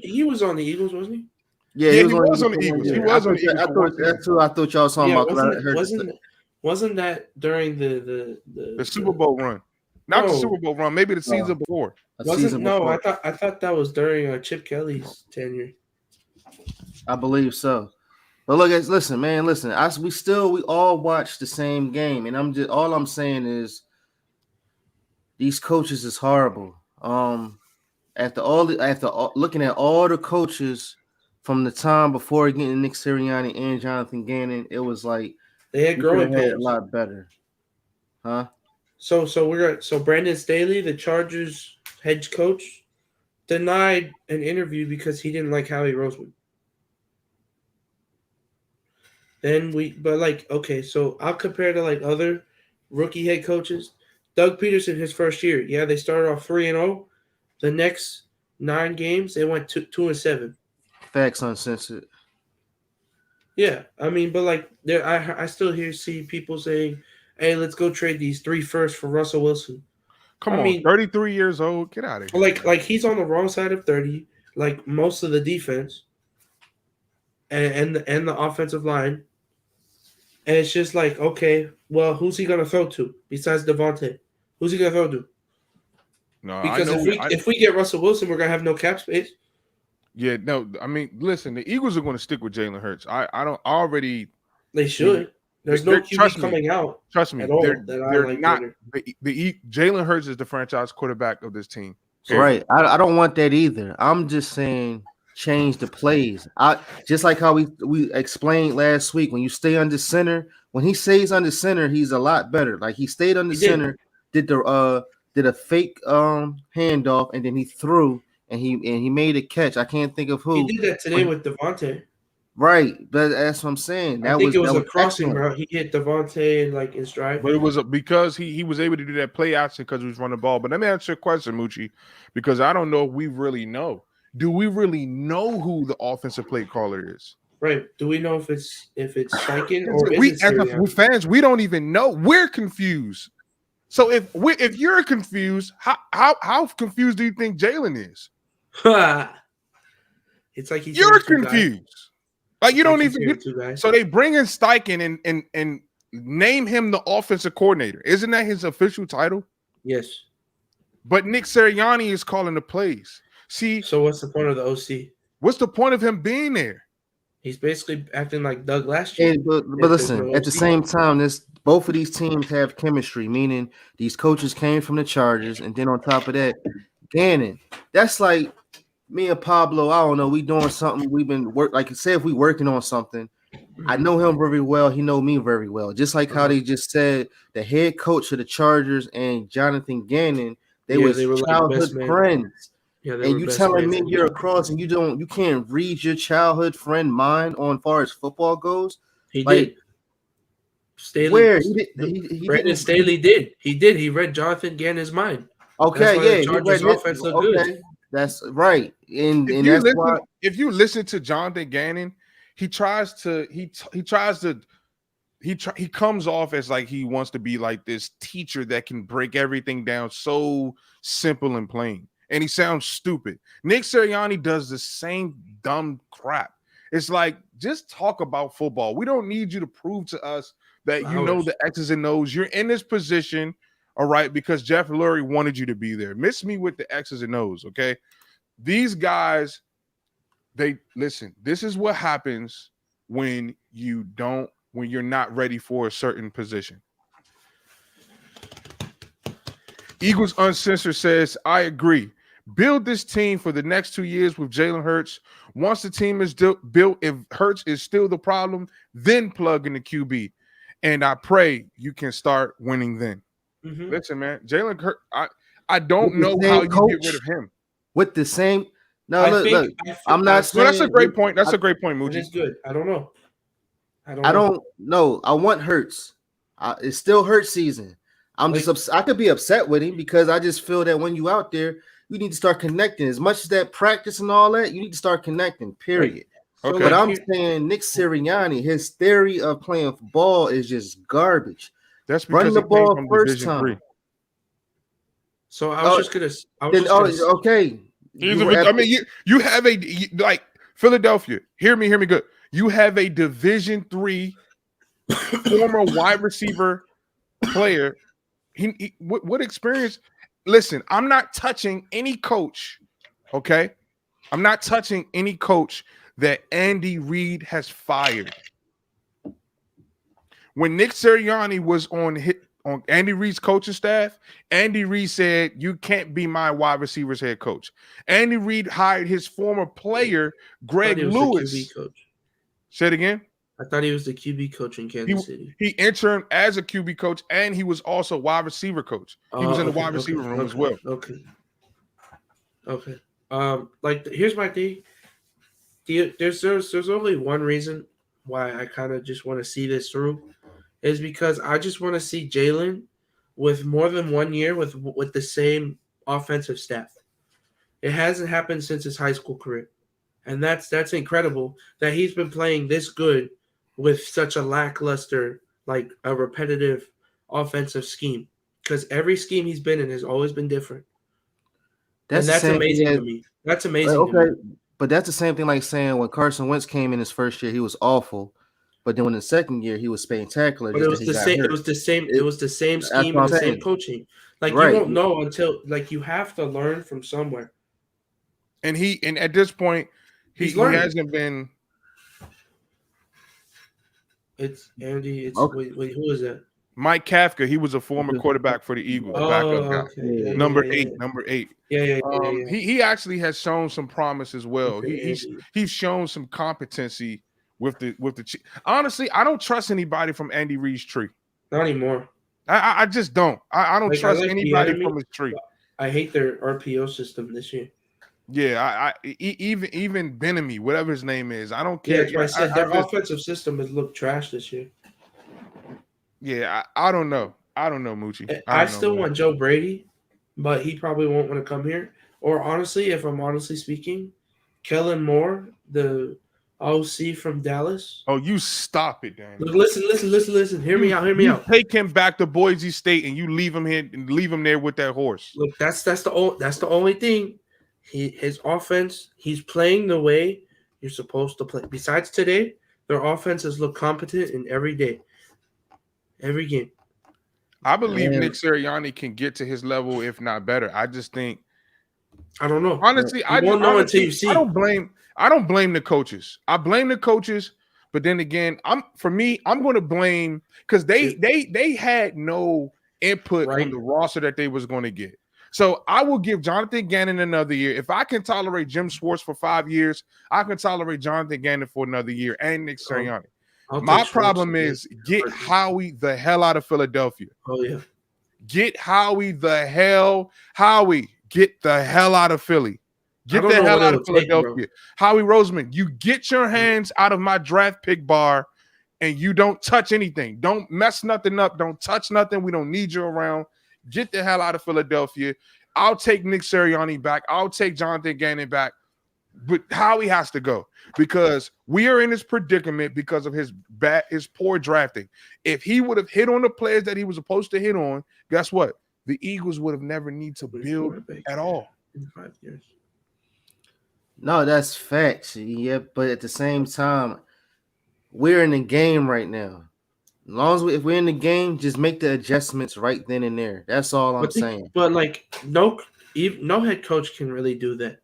he was on the Eagles, wasn't he? Yeah, he was on the Eagles. He was on the Eagles. That's who I thought y'all was talking about. Wasn't that during the Super Bowl run? Not the Super Bowl run. Maybe the season before. I thought that was during Chip Kelly's tenure. I believe so. But look, listen. We all watched the same game, and all I'm saying is these coaches is horrible. After looking at all the coaches from the time before getting Nick Sirianni and Jonathan Gannon, it was like they had growing pains. A lot better, huh? So Brandon Staley, the Chargers head coach, denied an interview because he didn't like Howie Roseman. So I'll compare to like other rookie head coaches. Doug Peterson, his first year, they started off 3-0. The next 9 games, they went 2-7. Facts uncensored. Yeah, I mean, but like I still see people saying, "Hey, let's go trade these 3 firsts for Russell Wilson." Come on, 33 years old, get out of here. Like he's on the wrong side of 30. Like most of the defense and the offensive line, and it's just like, okay, well, who's he gonna throw to besides Devontae? Who's he gonna throw to? No, because if we get Russell Wilson, we're gonna have no cap space. Yeah, no, I mean, listen, the Eagles are going to stick with Jalen Hurts. They should. There's no QB coming out. Trust me, they're not. Jalen Hurts is the franchise quarterback of this team. Right. I don't want that either. I'm just saying change the plays. Just like how we explained last week. When you stay under center, when he stays under center, he's a lot better. Like he stayed under center, did a fake handoff, and then he threw. And he made a catch. I can't think of who. He did that today with Devontae. Right, but that's what I'm saying. I think it was a crossing route. He hit Devontae in stride. But it was because he was able to do that play action because he was running the ball. But let me answer your question, Moochie, because I don't know if we really know. Do we really know who the offensive play caller is? Right. Do we know if it's Steichen or is it as fans, we don't even know. We're confused. So if you're confused, how confused do you think Jalen is? It's like you're confused. Like you don't even. So they bring in Steichen and name him the offensive coordinator. Isn't that his official title? Yes. But Nick Sirianni is calling the plays. See, So what's the point of the OC? what's the point of him being there? He's basically acting like Doug last year. But If there's listen, no at the OC. same time, both of these teams have chemistry, meaning these coaches came from the Chargers, and then on top of that, Gannon. That's like me and Pablo. I don't know. We doing something. We've been like you said, if we working on something. I know him very well. He know me very well. Just like how they just said the head coach of the Chargers and Jonathan Gannon, they were like childhood best man. friends. Yeah, they And were you best telling me friends. you're across and you can't read your childhood friend mind on far as football goes. He Like, did. Staley, where he Brandon didn't. Staley did. He did. He read Jonathan Gannon's mind. Okay, That's why yeah, the he Chargers read his- offense looked okay, good. that's right. And If that's why you listen to Jonathan Gannon, he comes off as like he wants to be like this teacher that can break everything down so simple and plain. And he sounds stupid. Nick Sirianni does the same dumb crap. It's like, just talk about football. We don't need you to prove to us that you know the X's and O's. You're in this position, all right, because Jeff Lurie wanted you to be there. Miss me with the X's and O's, okay? These guys, listen, this is what happens when you're not ready for a certain position. Eagles Uncensored says, I agree. Build this team for the next 2 years with Jalen Hurts. Once the team is built, if Hurts is still the problem, then plug in the QB. And I pray you can start winning then. Mm-hmm. Listen, man, Jalen Hurts, I don't know how you get rid of him. With the same look, I'm not saying that's a great point. That's a great point, Moochie. It's good. I don't know. I don't know. I want Hurts. It's still Hurts season. I'm just I could be upset with him because I just feel that when you out there, you need to start connecting. As much as that practice and all that, you need to start connecting, period. Right. Okay. But I'm saying Nick Sirianni, his theory of playing ball is just garbage. That's because running the ball first time. 3. So I was just gonna. Okay. I mean, you have like Philadelphia. Hear me good. You have a Division III former wide receiver player. What experience? Listen, I'm not touching any coach. Okay, I'm not touching any coach that Andy Reid has fired. When Nick Sirianni was on Andy Reid's coaching staff, Andy Reid said, you can't be my wide receivers head coach. Andy Reid hired his former player, Greg Lewis. The QB coach. Say it again. I thought he was the QB coach in Kansas City. He interned as a QB coach, and he was also wide receiver coach. He was in the wide receiver room as well. Okay. Here's my thing. There's only one reason why I kind of just want to see this through, is because I just want to see Jalen with more than 1 year with the same offensive staff. It hasn't happened since his high school career, and that's incredible that he's been playing this good with such a lackluster, like a repetitive offensive scheme. Because every scheme he's been in has always been different. That's amazing to me. That's amazing. Okay, but that's the same thing like saying when Carson Wentz came in his first year, he was awful. But then in the second year, he was spectacular. But it was the same. It was the same. It was the same scheme and the same coaching. Like you won't know until you have to learn from somewhere. And at this point, he hasn't been. It's Andy. It's wait, who is that? Mike Kafka. He was a former quarterback for the Eagles. Backup guy. Okay. Number 8. Yeah. He actually has shown some promise as well. He's shown some competency with the. Honestly, I don't trust anybody from Andy Reid's tree. Not anymore. I just don't. I don't trust anybody from his tree. I hate their RPO system this year. Yeah, even Benamy, whatever his name is, I don't care. Yeah, that's why I said their offensive system has looked trash this year. Yeah, I don't know. I don't know, Moochie. I still want Joe Brady, but he probably won't want to come here. Or honestly, if I'm honestly speaking, Kellen Moore, the OC from Dallas. Oh, you stop it, Dan. Listen. Hear me out. Take him back to Boise State and you leave him here and leave him there with that horse. Look, that's the only thing. His offense, he's playing the way you're supposed to play. Besides today, their offenses look competent in every day. Every game. I believe Nick Sirianni can get to his level, if not better. I just think I don't know. Honestly, You won't know until you see. I don't blame the coaches. I blame the coaches, but then again, I'm going to blame because they had no input on the roster that they was going to get. So I will give Jonathan Gannon another year. If I can tolerate Jim Schwartz for 5 years, I can tolerate Jonathan Gannon for another year and Nick Sirianni. My problem is get Howie the hell out of Philadelphia. Oh yeah, get Howie the hell out of Philly. Get the hell out of Philadelphia. Howie Roseman, you get your hands out of my draft pick bar and you don't touch anything. Don't mess nothing up. Don't touch nothing. We don't need you around. Get the hell out of Philadelphia. I'll take Nick Sirianni back. I'll take Jonathan Gannon back. But Howie has to go because we are in this predicament because of his poor drafting. If he would have hit on the players that he was supposed to hit on, guess what? The Eagles would have never need to build at all. In 5 years. No, that's facts. Yeah, but at the same time, we're in the game right now. As long as if we're in the game, just make the adjustments right then and there. That's all I'm saying. But like no head coach can really do that.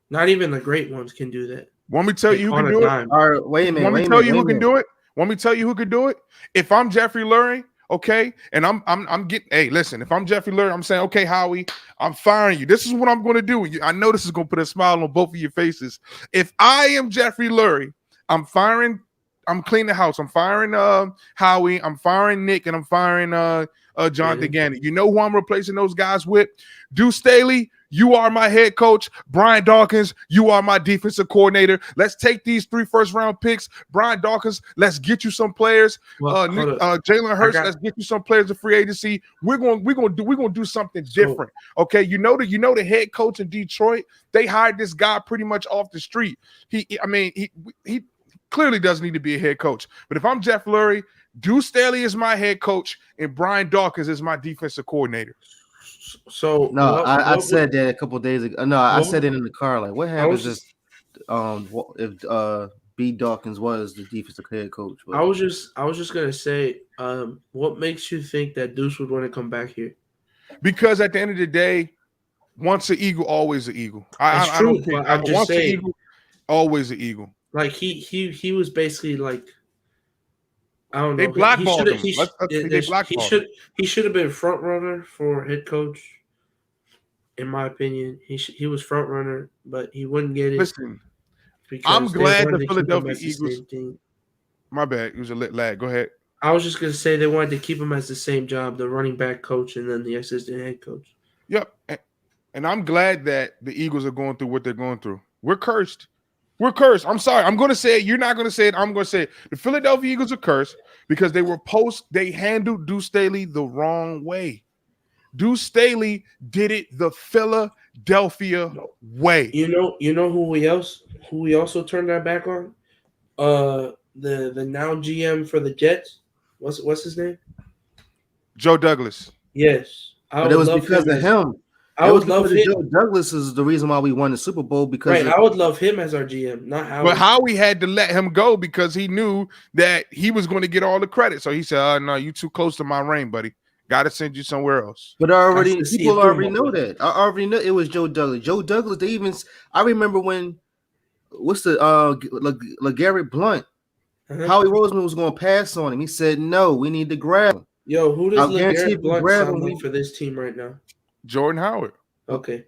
Not even the great ones can do that. Want me to tell you who can do it? All right, wait a minute. Want me to tell you who can do it? Want me to tell you who could do it? If I'm Jeffrey Lurie, okay, and I'm getting. Hey, listen. If I'm Jeffrey Lurie, I'm saying, okay, Howie, I'm firing you. This is what I'm going to do. I know this is going to put a smile on both of your faces. If I am Jeffrey Lurie, I'm firing. I'm cleaning the house. I'm firing Howie. I'm firing Nick, and I'm firing Jonathan Gannon. You know who I'm replacing those guys with? Deuce Staley, you are my head coach. Brian Dawkins, you are my defensive coordinator. Let's take these 3 first-round picks. Brian Dawkins, let's get you some players. Jalen Hurts, let's get you some players of free agency. We're gonna do something different. Okay, you know the head coach in Detroit. They hired this guy pretty much off the street. He clearly doesn't need to be a head coach. But if I'm Jeff Lurie, Deuce Staley is my head coach and Brian Dawkins is my defensive coordinator. So no, I said that a couple of days ago. No, I said it in the car. Like, what happens if B. Dawkins was the defensive head coach? But I was just gonna say, what makes you think that Deuce would want to come back here? Because at the end of the day, once an Eagle, always an Eagle. That's true. I'm just saying, an Eagle, always an Eagle. Like he was basically like, I don't know. They blackballed him. He should have been front runner for head coach. In my opinion, he was front runner, but he wouldn't get it. Listen, I'm glad the Philadelphia Eagles. My bad. It was a lit lag. Go ahead. I was just gonna say they wanted to keep him as the same job, the running back coach, and then the assistant head coach. Yep, and I'm glad that the Eagles are going through what they're going through. We're cursed. We're cursed. I'm sorry. I'm going to say it. You're not going to say it. I'm going to say it. The Philadelphia Eagles are cursed because they handled Deuce Staley the wrong way. Deuce Staley did it the Philadelphia way. You know who we also turned our back on? The now GM for the Jets. What's his name? Joe Douglas. Yes. But it was because of him. I would love him. Joe Douglas is the reason why we won the Super Bowl because I would love him as our GM, not Howie. But Howie had to let him go because he knew that he was going to get all the credit. So he said, no, you too close to my reign, buddy. Got to send you somewhere else. But people already know that. I already know it was Joe Douglas. Joe Douglas, I remember when LeGarrette Blount, Howie Roseman was going to pass on him. He said, no, we need to grab him. Yo, who does LeGarrette Blount sound like for this team right now? Jordan Howard. Okay.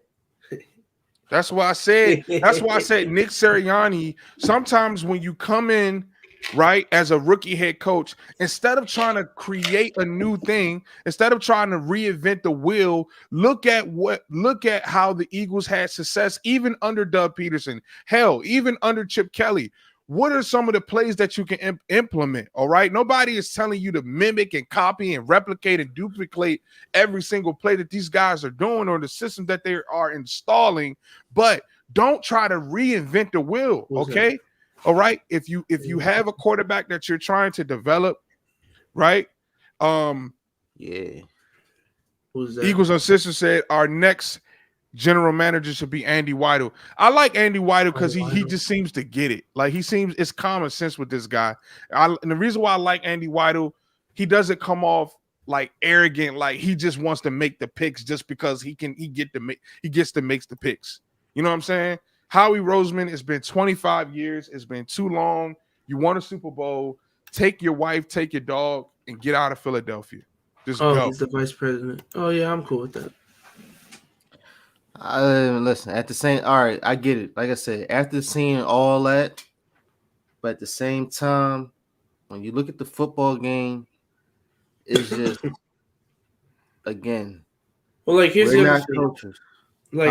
That's why I said Nick Sirianni. Sometimes when you come in, right, as a rookie head coach, instead of trying to create a new thing, instead of trying to reinvent the wheel, look at how the Eagles had success even under Doug Peterson. Hell, even under Chip Kelly. What are some of the plays that you can implement? All right. Nobody is telling you to mimic and copy and replicate and duplicate every single play that these guys are doing or the system that they are installing. But don't try to reinvent the wheel. Okay. All right. If you have a quarterback that you're trying to develop, right? Yeah. Who's that? Eagles Assistant said our next general manager should be Andy Weidel. I like Andy Weidel because he just seems to get it. Like it's common sense with this guy. And the reason why I like Andy Weidel, he doesn't come off like arrogant, like he just wants to make the picks just because he gets to make the picks. You know what I'm saying? Howie Roseman, it's been 25 years. It's been too long. You won a Super Bowl. Take your wife, take your dog, and get out of Philadelphia. Just go. He's the vice president. Oh yeah, I'm cool with that. Listen, at the same, all right, I get it. Like I said, after seeing all that, but at the same time, when you look at the football game, it's just again. Well, like here's we're the other not thing. coaches. Like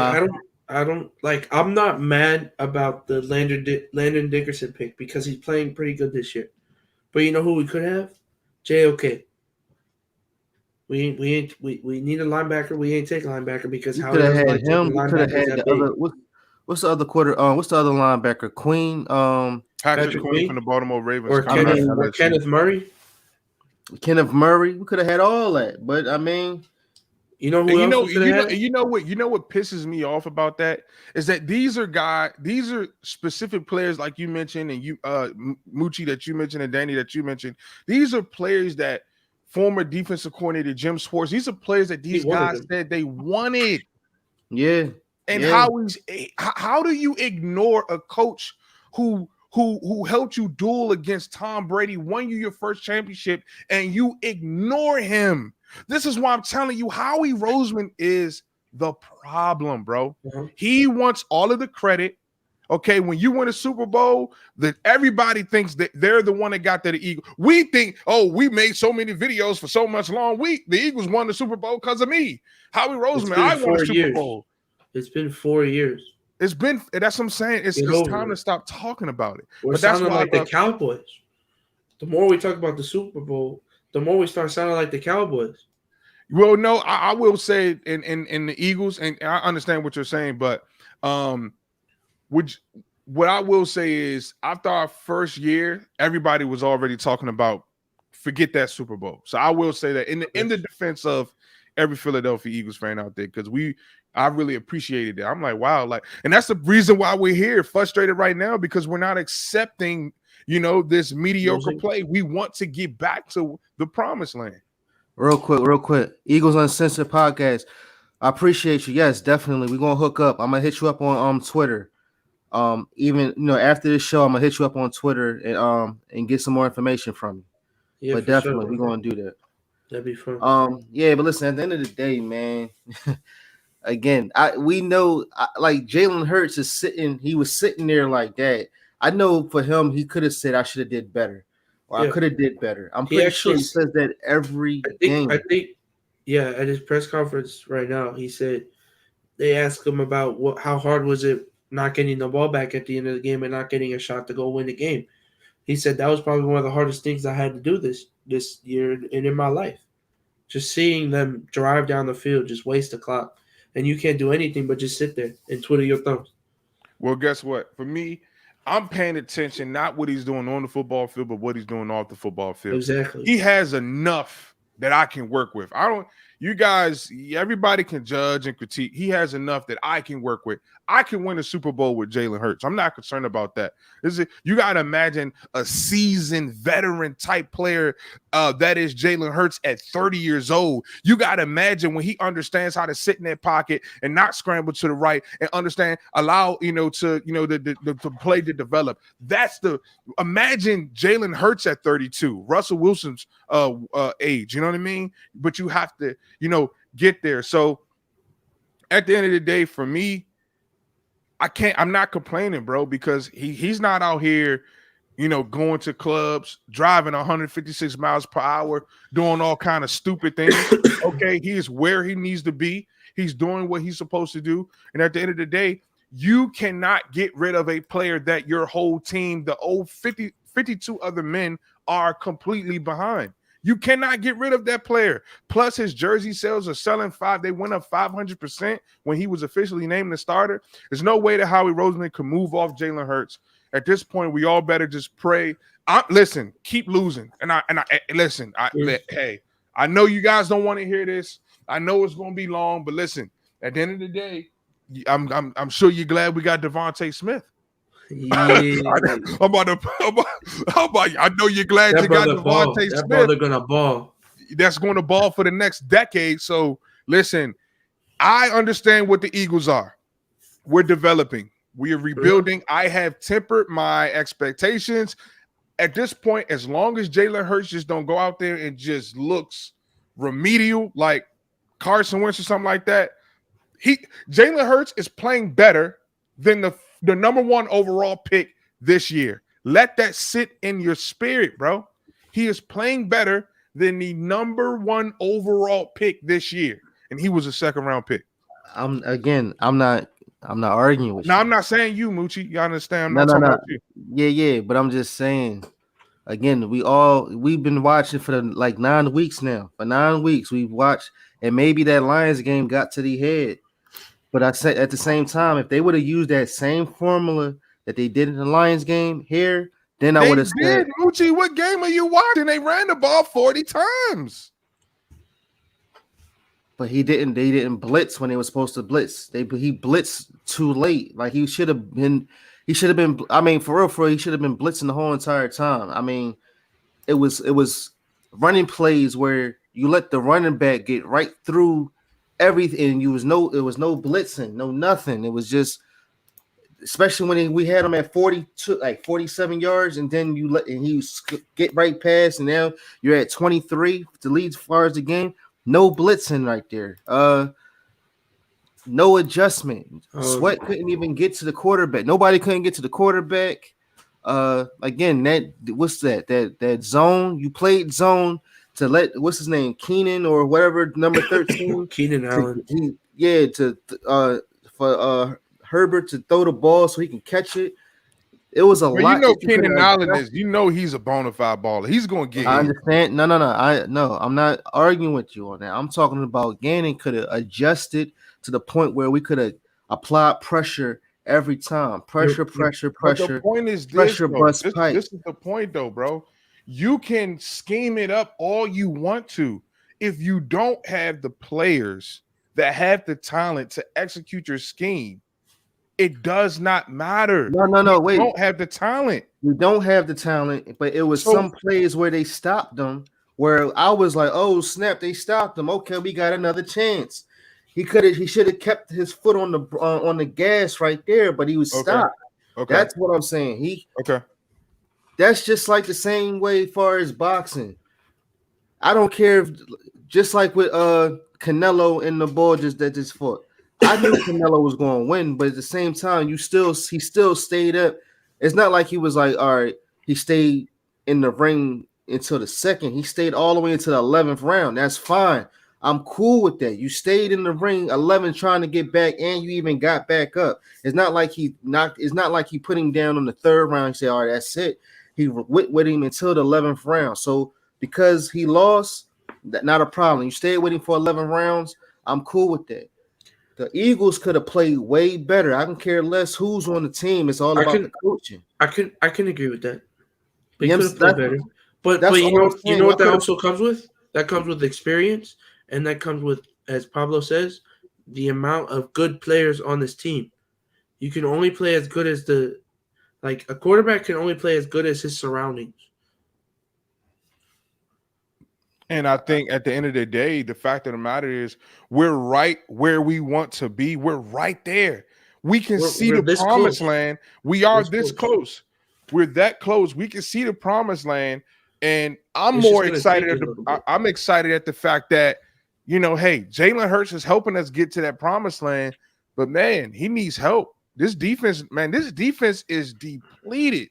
I don't like. I'm not mad about the Landon Dickerson pick because he's playing pretty good this year. But you know who we could have? JOK. We need a linebacker. We ain't taking a linebacker because how could have had him. We could have had the other. What's the other quarter? What's the other linebacker? Queen. Patrick Queen from the Baltimore Ravens. Or Kenneth Murray. Kenneth Murray. We could have had all that, but I mean, you know who else? You know what pisses me off about that is that these are specific players like you mentioned, and you Moochie that you mentioned, and Danny that you mentioned. These are players that former defensive coordinator Jim Schwartz. These are players that these guys said they wanted. Yeah. And how do you ignore a coach who helped you duel against Tom Brady, won you your first championship, and you ignore him? This is why I'm telling you, Howie Roseman is the problem, bro. Mm-hmm. He wants all of the credit. Okay, when you win a Super Bowl, that everybody thinks that they're the one that got to the Eagles. We think, oh, we made so many videos for so much long. The Eagles won the Super Bowl because of me. Howie Roseman, I won the Super Bowl. It's been 4 years. That's what I'm saying. It's time to stop talking about it. We're sounding like the Cowboys. The more we talk about the Super Bowl, the more we start sounding like the Cowboys. Well, no, I will say in the Eagles, and I understand what you're saying, but what I will say is after our first year, everybody was already talking about forget that Super Bowl. So I will say that in the defense of every Philadelphia Eagles fan out there, because I really appreciated it. I'm like, wow, and that's the reason why we're here, frustrated right now, because we're not accepting, this mediocre play. We want to get back to the promised land. Real quick. Eagles Uncensored podcast. I appreciate you. Yes, definitely. We're gonna hook up. I'm gonna hit you up on Twitter. Even after this show, I'm gonna hit you up on Twitter and get some more information from you. Yeah, but definitely we're gonna do that. That'd be fun. But listen, at the end of the day, man. Again, we know like Jalen Hurts is sitting. He was sitting there like that. I know for him, he could have said, "I should have did better," or "I could have did better." I'm pretty sure he says that every game. I think, at his press conference right now, he said they asked him about how hard was it not getting the ball back at the end of the game and not getting a shot to go win the game. He said that was probably one of the hardest things I had to do this year and in my life. Just seeing them drive down the field, just waste the clock. And you can't do anything but just sit there and twiddle your thumbs. Well, guess what? For me, I'm paying attention, not what he's doing on the football field, but what he's doing off the football field. Exactly. He has enough that I can work with. You guys, everybody can judge and critique. He has enough that I can work with. I can win a Super Bowl with Jalen Hurts. I'm not concerned about that. You got to imagine a seasoned veteran type player that is Jalen Hurts at 30 years old. You got to imagine when he understands how to sit in that pocket and not scramble to the right and allow the play to develop. Imagine Jalen Hurts at 32, Russell Wilson's age. You know what I mean? But you have to get there. So at the end of the day, for me, I'm not complaining, bro, because he's not out here, going to clubs, driving 156 miles per hour, doing all kind of stupid things. Okay, he is where he needs to be. He's doing what he's supposed to do. And at the end of the day, you cannot get rid of a player that your whole team, the old 52 other men, are completely behind. You cannot get rid of that player. Plus, his jersey sales are selling They went up 500% when he was officially named the starter. There's no way that Howie Roseman can move off Jalen Hurts. At this point, we all better just pray. Listen, keep losing. Hey, I know you guys don't want to hear this. I know it's going to be long, but listen, at the end of the day, I'm sure you're glad we got Devontae Smith. Yeah. I know you're glad you got Devontae Smith. That brother gonna ball. that's going to ball for the next decade. So listen, I understand what the Eagles are. We're developing. We are rebuilding. I have tempered my expectations. At this point, as long as Jalen Hurts just don't go out there and just looks remedial like Carson Wentz or something like that, Jalen Hurts is playing better than the number 1 overall pick this year. Let that sit in your spirit, bro. He is playing better than the number 1 overall pick this year, and he was a 2nd-round pick. I'm not arguing with you. Now, I'm not saying you, Moochie. You understand? I'm No, not talking no. about you. Yeah, but I'm just saying. Again, we've been watching for 9 weeks now. For 9 weeks, we've watched, and maybe that Lions game got to the head. But I said at the same time, if they would have used that same formula that they did in the Lions game here, then I would have said, Moochie, what game are you watching? They ran the ball 40 times. But they didn't blitz when they were supposed to blitz. He blitzed too late. Like he should have been. I mean, for real, he should have been blitzing the whole entire time. I mean, it was running plays where you let the running back get right through everything. It was no blitzing, no nothing. It was just, especially when we had him at 47 yards, and then he get right past, and now you're at 23 to lead as far as the game. No blitzing right there. No adjustment. Sweat couldn't even get to the quarterback. Nobody couldn't get to the quarterback. Again, that zone, you played zone to let what's his name, Keenan or whatever, number 13. Keenan Allen. For Herbert to throw the ball so he can catch it. It was a lot. You know Keenan Allen is. You know he's a bona fide baller. He's going to get. I understand. No. I'm not arguing with you on that. I'm talking about Gannon could have adjusted to the point where we could have applied pressure every time. Pressure. But the point is pressure bust pipe. This is the point, though, bro. You can scheme it up all you want to. If you don't have the players that have the talent to execute your scheme, it does not matter. No. Wait. You don't have the talent. You don't have the talent, but it was some plays where they stopped them where I was like, oh, snap, they stopped them. Okay, we got another chance. He should have kept his foot on the gas right there, but he was stopped. Okay. That's what I'm saying. That's just like the same way as far as boxing. I don't care if, just like with Canelo and the ball that just fought. I knew Canelo was going to win, but at the same time, he still stayed up. It's not like he was like, all right, he stayed in the ring until the second. He stayed all the way into the 11th round. That's fine. I'm cool with that. You stayed in the ring 11 trying to get back, and you even got back up. It's not like he put him down on the 3rd round and said, all right, that's it. He went with him until the 11th round. So because he lost, not a problem. You stayed with him for 11 rounds. I'm cool with that. The Eagles could have played way better. I can care less who's on the team. It's all about the coaching. I can agree with that. They could have played better. But you know what that also comes with? That comes with experience, and that comes with, as Pablo says, the amount of good players on this team. You can only play as good as a quarterback can only play as good as his surroundings. And I think at the end of the day, the fact of the matter is we're right where we want to be. We're right there. We can see the promised land. We are this close. We're that close. We can see the promised land. And I'm more excited. I'm excited at the fact that, hey, Jalen Hurts is helping us get to that promised land. But, man, he needs help. This defense is depleted.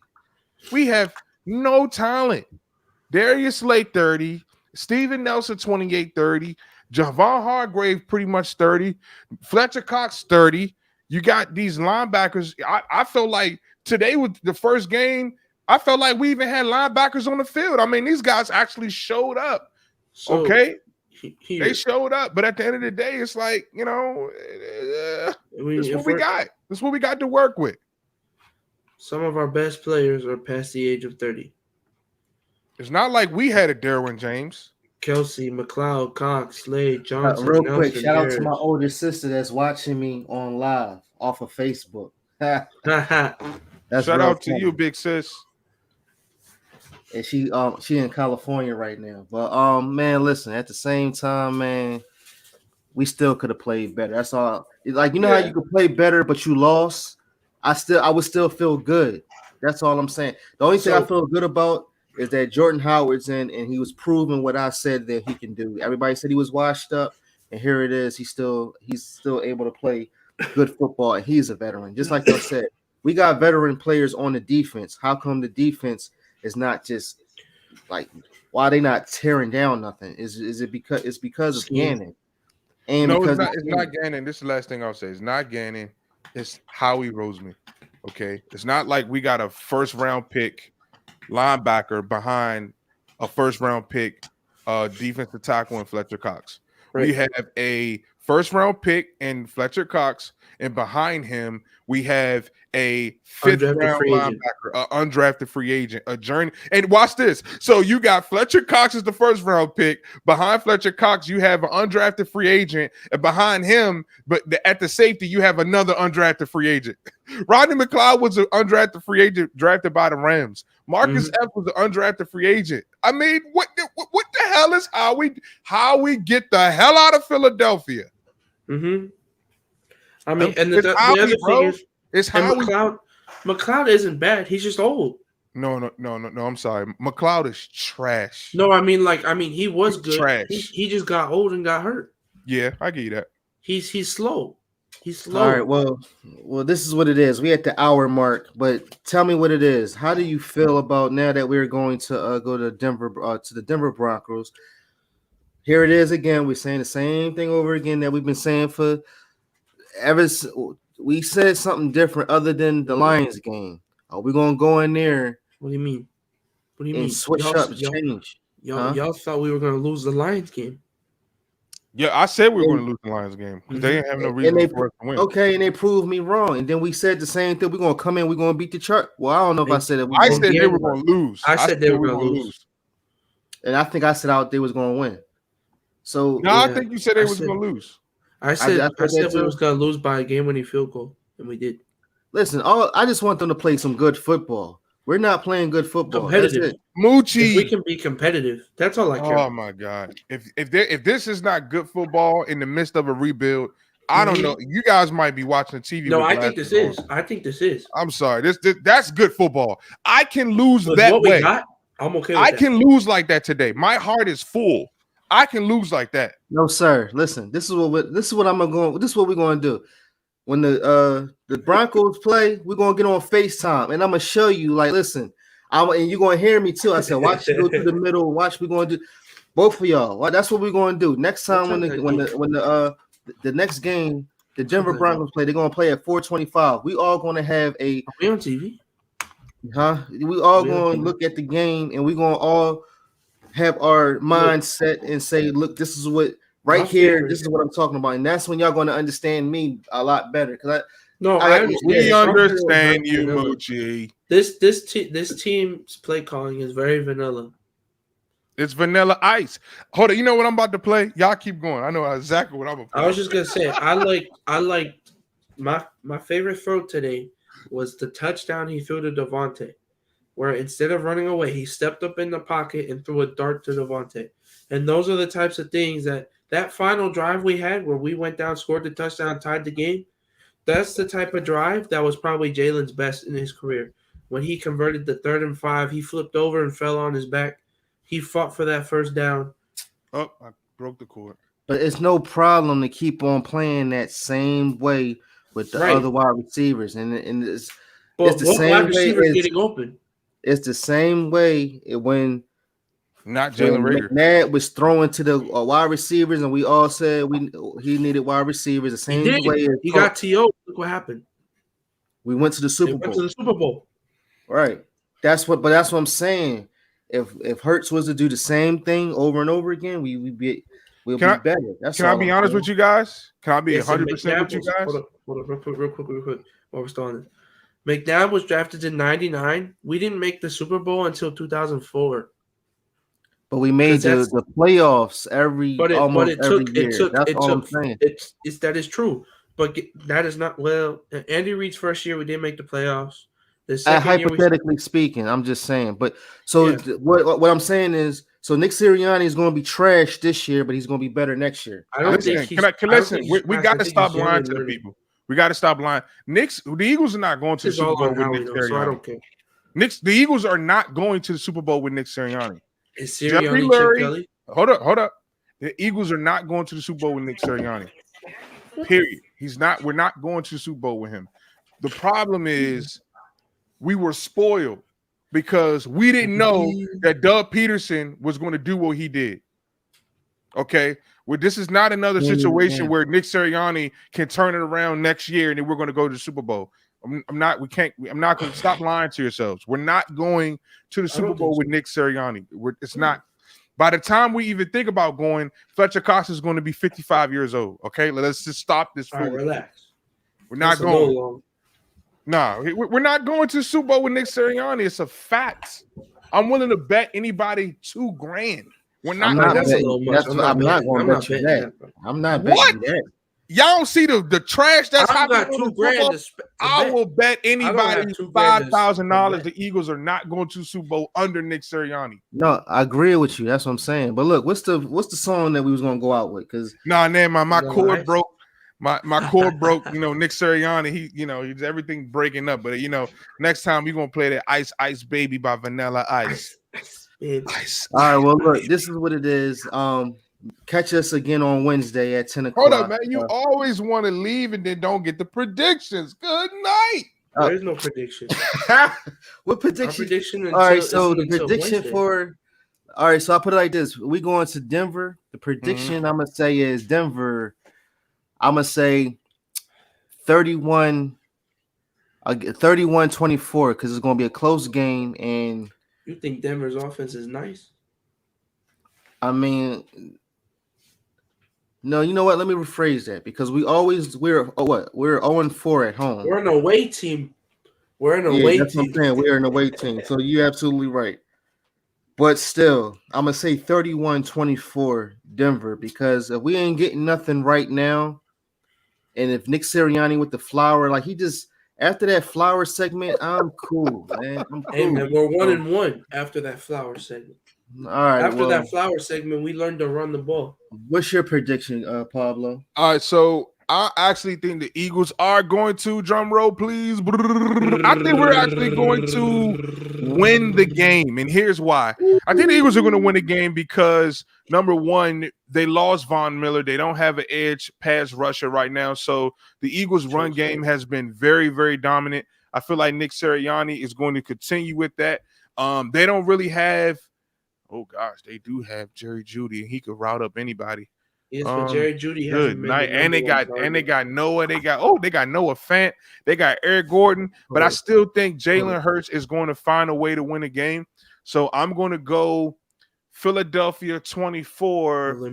We have no talent. Darius Slay, 30. Steven Nelson, 28-30. Javon Hargrave, pretty much 30. Fletcher Cox, 30. You got these linebackers. I felt like today with the first game, I felt like we even had linebackers on the field. I mean, these guys actually showed up. So, okay? They showed up. But at the end of the day, it's like, this is what we got. This is what we got to work with. Some of our best players are past the age of 30. It's not like we had a Derwin James. Kelsey, McLeod, Cox, Slade, Johnson. Real quick, shout out to my older sister that's watching me on live off of Facebook. Shout out to you, big sis. and she in California right now. But man, listen, at the same time, man, we still could have played better. That's all. Like you know how Yeah. you could play better, but you lost. I would still feel good. That's all I'm saying. The only thing I So- feel good about is that Jordan Howard's in, and he was proving what I said that he can do. Everybody said he was washed up, and here it is. He's still able to play good football, and he's a veteran. Just like y'all said, we got veteran players on the defense. How come the defense is not just like why they not tearing down nothing? Is it because it's because of Scheme. Gannon? And No, because it's not Gannon. This is the last thing I'll say. It's not Gannon. It's Howie Roseman. Okay. It's not like we got a first round pick linebacker behind a first round pick defensive tackle in Fletcher Cox. Right. We have a first round pick in Fletcher Cox, and behind him we have a fifth Undrafted round free agent. linebacker, an undrafted free agent, a journey. And watch this. So you got Fletcher Cox as the first round pick. Behind Fletcher Cox, you have an undrafted free agent, and behind him, but at the safety, you have another undrafted free agent. Rodney McLeod was an undrafted free agent drafted by the Rams. Marcus F was an undrafted free agent. I mean, what the hell is how we get the hell out of Philadelphia? Mm-hmm. I mean, and It's the Howie, other bro. thing is, It's and how we. McLeod isn't bad. He's just old. No. I'm sorry. McLeod is trash. No, I mean, he was He's good. trash. He just got old and got hurt. Yeah, I get you that. He's slow. He's slow. all right, well, this is what it is. We at the hour mark, but tell me what it is. How do you feel about now that we're going to go to Denver to the Denver Broncos? Here it is again. We're saying the same thing over again that we've been saying for ever. We said something different other than the Lions game. Are we gonna go in there What do you mean? What do you mean? and switch up, change? Y'all thought we were gonna lose the Lions game. Yeah, I said we were going to lose the Lions game because they didn't have no reason for us to win. Okay, and they proved me wrong. And then we said the same thing. We're gonna come in. We're gonna beat the chart. Well, I don't know if I said it. I said they were going to lose. I said they were going to lose. And I think I said out they was gonna win. So No, I think you said they was said- going to lose. I said I said that we too. was gonna lose by a game-winning field goal, and we did. listen, I just want them to play some good football. We're not playing good football. That's Competitive. it. Moochie. If we can be competitive, that's all I care. Oh my God! If this is not good football in the midst of a rebuild, I don't know. You guys might be watching TV. No, with I think this glasses is. on. I think this is. I'm sorry. That's good football. I can lose With that what way. we got, I'm okay with I that. can lose like that today. My heart is full. I can lose like that. No, sir. Listen, this is what I'm gonna go. This is what we're gonna do. When the Broncos play, we're gonna get on FaceTime and I'm gonna show you, like, listen, and you're gonna hear me too. I said, watch you go through the middle, watch we're gonna do both of y'all. Well, that's what we're gonna do. Next time when the next game, the Denver Broncos play, they're gonna play at 425. We all gonna have Are we on TV? we all gonna look at the game and we're gonna all have our mindset and say, look, this is what this is what I'm talking about. And that's when y'all gonna understand me a lot better. Because I understand. We understand you, Moochie. This team's play calling is very vanilla. It's Vanilla Ice. Hold on, you know what I'm about to play? Y'all keep going. I know exactly what I'm about to play. I was just gonna say, I like my favorite throw today was the touchdown he threw to Devontae, where instead of running away, he stepped up in the pocket and threw a dart to Devontae. And those are the types of things that final drive we had where we went down, scored the touchdown, tied the game. That's the type of drive that was probably Jalen's best in his career. When he converted the 3rd and 5, he flipped over and fell on his back. He fought for that first down. Oh, I broke the cord. but it's no problem to keep on playing that same way with the other wide receivers, and it's the same wide way. receiver getting open? It's the same way when not Jalen Reagor. McNabb was throwing to the wide receivers, and we all said he needed wide receivers. The same way he got TO. Look what happened. We went to the Super Bowl. Went to the Super Bowl. Right. That's what I'm saying. If Hurts was to do the same thing over and over again, we'll be better. That's can I be honest with you guys? Can I be 100% with you guys? Hold up, real quick. While we're still on this, McNabb was drafted in '99. We didn't make the Super Bowl until 2004. But we made the playoffs every year. That is true. But that is not Andy Reid's first year. We didn't make the playoffs. The second year we Hypothetically speaking, I'm just saying. But so Yeah. what I'm saying is, so Nick Sirianni is going to be trash this year, but he's going to be better next year. I don't think Listen, he's. can I don't listen? think he's We trash. got I to think stop he's young lying and to the learning. people. We got to stop lying. The Eagles are not going to the This is Super all Bowl on with Howie, Nick though, so I Sirianni. don't care. The Eagles are not going to the Super Bowl with Nick Sirianni. Is Jeffrey Sirianni Chip Lurie, Kelly? hold up. The Eagles are not going to the Super Bowl with Nick Sirianni. Period. He's not. We're not going to the Super Bowl with him. The problem is we were spoiled because we didn't know that Doug Peterson was going to do what he did. Okay. Well, this is not another situation where Nick Sirianni can turn it around next year and then we're going to go to the Super Bowl. I'm not going to stop lying to yourselves. We're not going to the Super Bowl with Nick Sirianni. It's not. By the time we even think about going, Fletcher Cox is going to be 55 years old. Okay, let's just stop this. All right, relax. We're not going. No, we're not going to the Super Bowl with Nick Sirianni. It's a fact. I'm willing to bet anybody $2,000. We're not. I'm not that's betting. a little much. I'm not going to bet you that. I'm not betting that. Y'all don't see the trash that's happening. $2,000. I will bet anybody $5,000 the Eagles are not going to Super Bowl under Nick Sirianni. No, I agree with you. That's what I'm saying. But look, what's the song that we was gonna go out with? Because my cord broke. My cord broke. Nick Sirianni. He's everything breaking up. But next time we're gonna play that Ice Ice Baby by Vanilla Ice. Ice. All right. Well, look, this is what it is. Catch us again on Wednesday at 10 o'clock. Hold up, man. You always want to leave and then don't get the predictions. Good night. There's no prediction. What prediction? Our prediction all right, so the prediction for all right, so I'll put it like this. We going to Denver. The prediction I'm gonna say is Denver. I'm gonna say 31-24 because it's gonna be a close game. And you think Denver's offense is nice? I mean, no, you know what? Let me rephrase that because we're 0-4 at home. We're an away team. We're an away that's team. What I'm saying. We're an away team. So you're absolutely right. But still, I'm gonna say 31-24 Denver because if we ain't getting nothing right now, and if Nick Sirianni with the flower, like he just after that flower segment, I'm cool, man. I'm cool. Hey man, we're 1-1 after that flower segment. All right. After that flower segment, we learned to run the ball. What's your prediction, Pablo? All right, so I actually think the Eagles are going to, drum roll, please. I think we're actually going to win the game. And here's why. I think the Eagles are going to win the game because, number one, they lost Von Miller. They don't have an edge pass rusher right now. So the Eagles' run game has been very, very dominant. I feel like Nick Sirianni is going to continue with that. They don't really have – oh, gosh, they do have Jerry Jeudy, and he could route up anybody. Yes, but Jerry Jeudy good night, and they got Noah. They got Noah Fant. They got Eric Gordon, but I still think Jalen Hurts is going to find a way to win a game. So I'm going to go Philadelphia 24,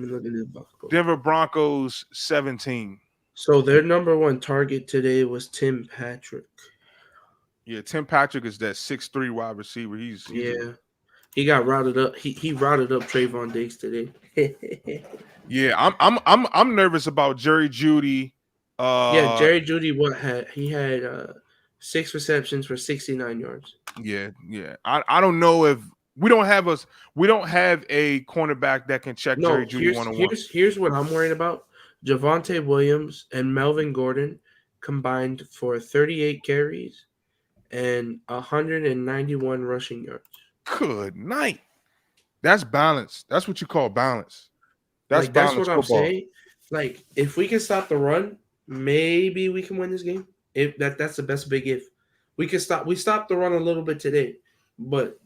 Denver Broncos 17. So their number one target today was Tim Patrick. Yeah, Tim Patrick is that 6'3" wide receiver. He's he got routed up. He routed up Trayvon Diggs today. Yeah, I'm nervous about Jerry Jeudy. Jerry Jeudy had 6 receptions for 69 yards. Yeah. I don't know if we don't have a cornerback that can check Jerry Jeudy one-on-one. Here's what I'm worried about. Javonte Williams and Melvin Gordon combined for 38 carries and 191 rushing yards. Good night. That's balance. That's what you call balance. That's what I'm saying. Like, if we can stop the run, maybe we can win this game. If that's the best big if. We stopped the run a little bit today. But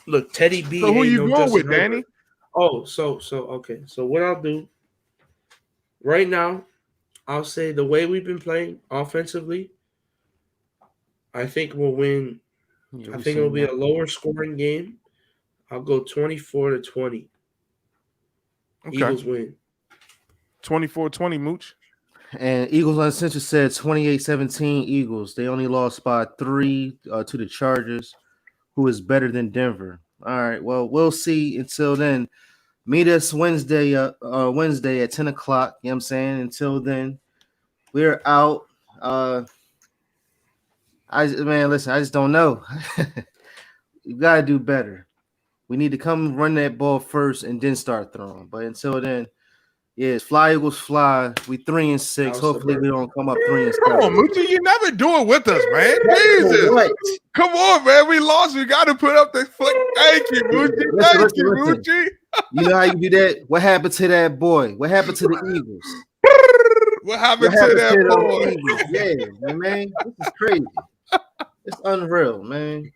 look, Teddy B. So who you going with, Danny? Oh, so okay. So what I'll do right now, I'll say the way we've been playing offensively, I think we'll win. I think it'll be a lower scoring game. I'll go 24-20. Okay. Eagles win. 24-20, Mooch. And Eagles Uncensored said 28-17 Eagles. They only lost by 3 to the Chargers, who is better than Denver. All right, well, we'll see. Until then, meet us Wednesday at 10 o'clock. You know what I'm saying? Until then, we're out. Man, listen, I just don't know. You gotta do better. We need to come run that ball first and then start throwing. But until then, yes, fly Eagles fly. We 3-6. Hopefully, we don't come up 3-7. Come on, Moochie, you never do it with us, man. Jesus. What? Come on, man. We lost. We got to put up the foot. Thank you, Moochie. Thank you, Moochie. You know how you do that? What happened to that boy? What happened to the Eagles? What happened to that boy? Yeah, man. This is crazy. It's unreal, man.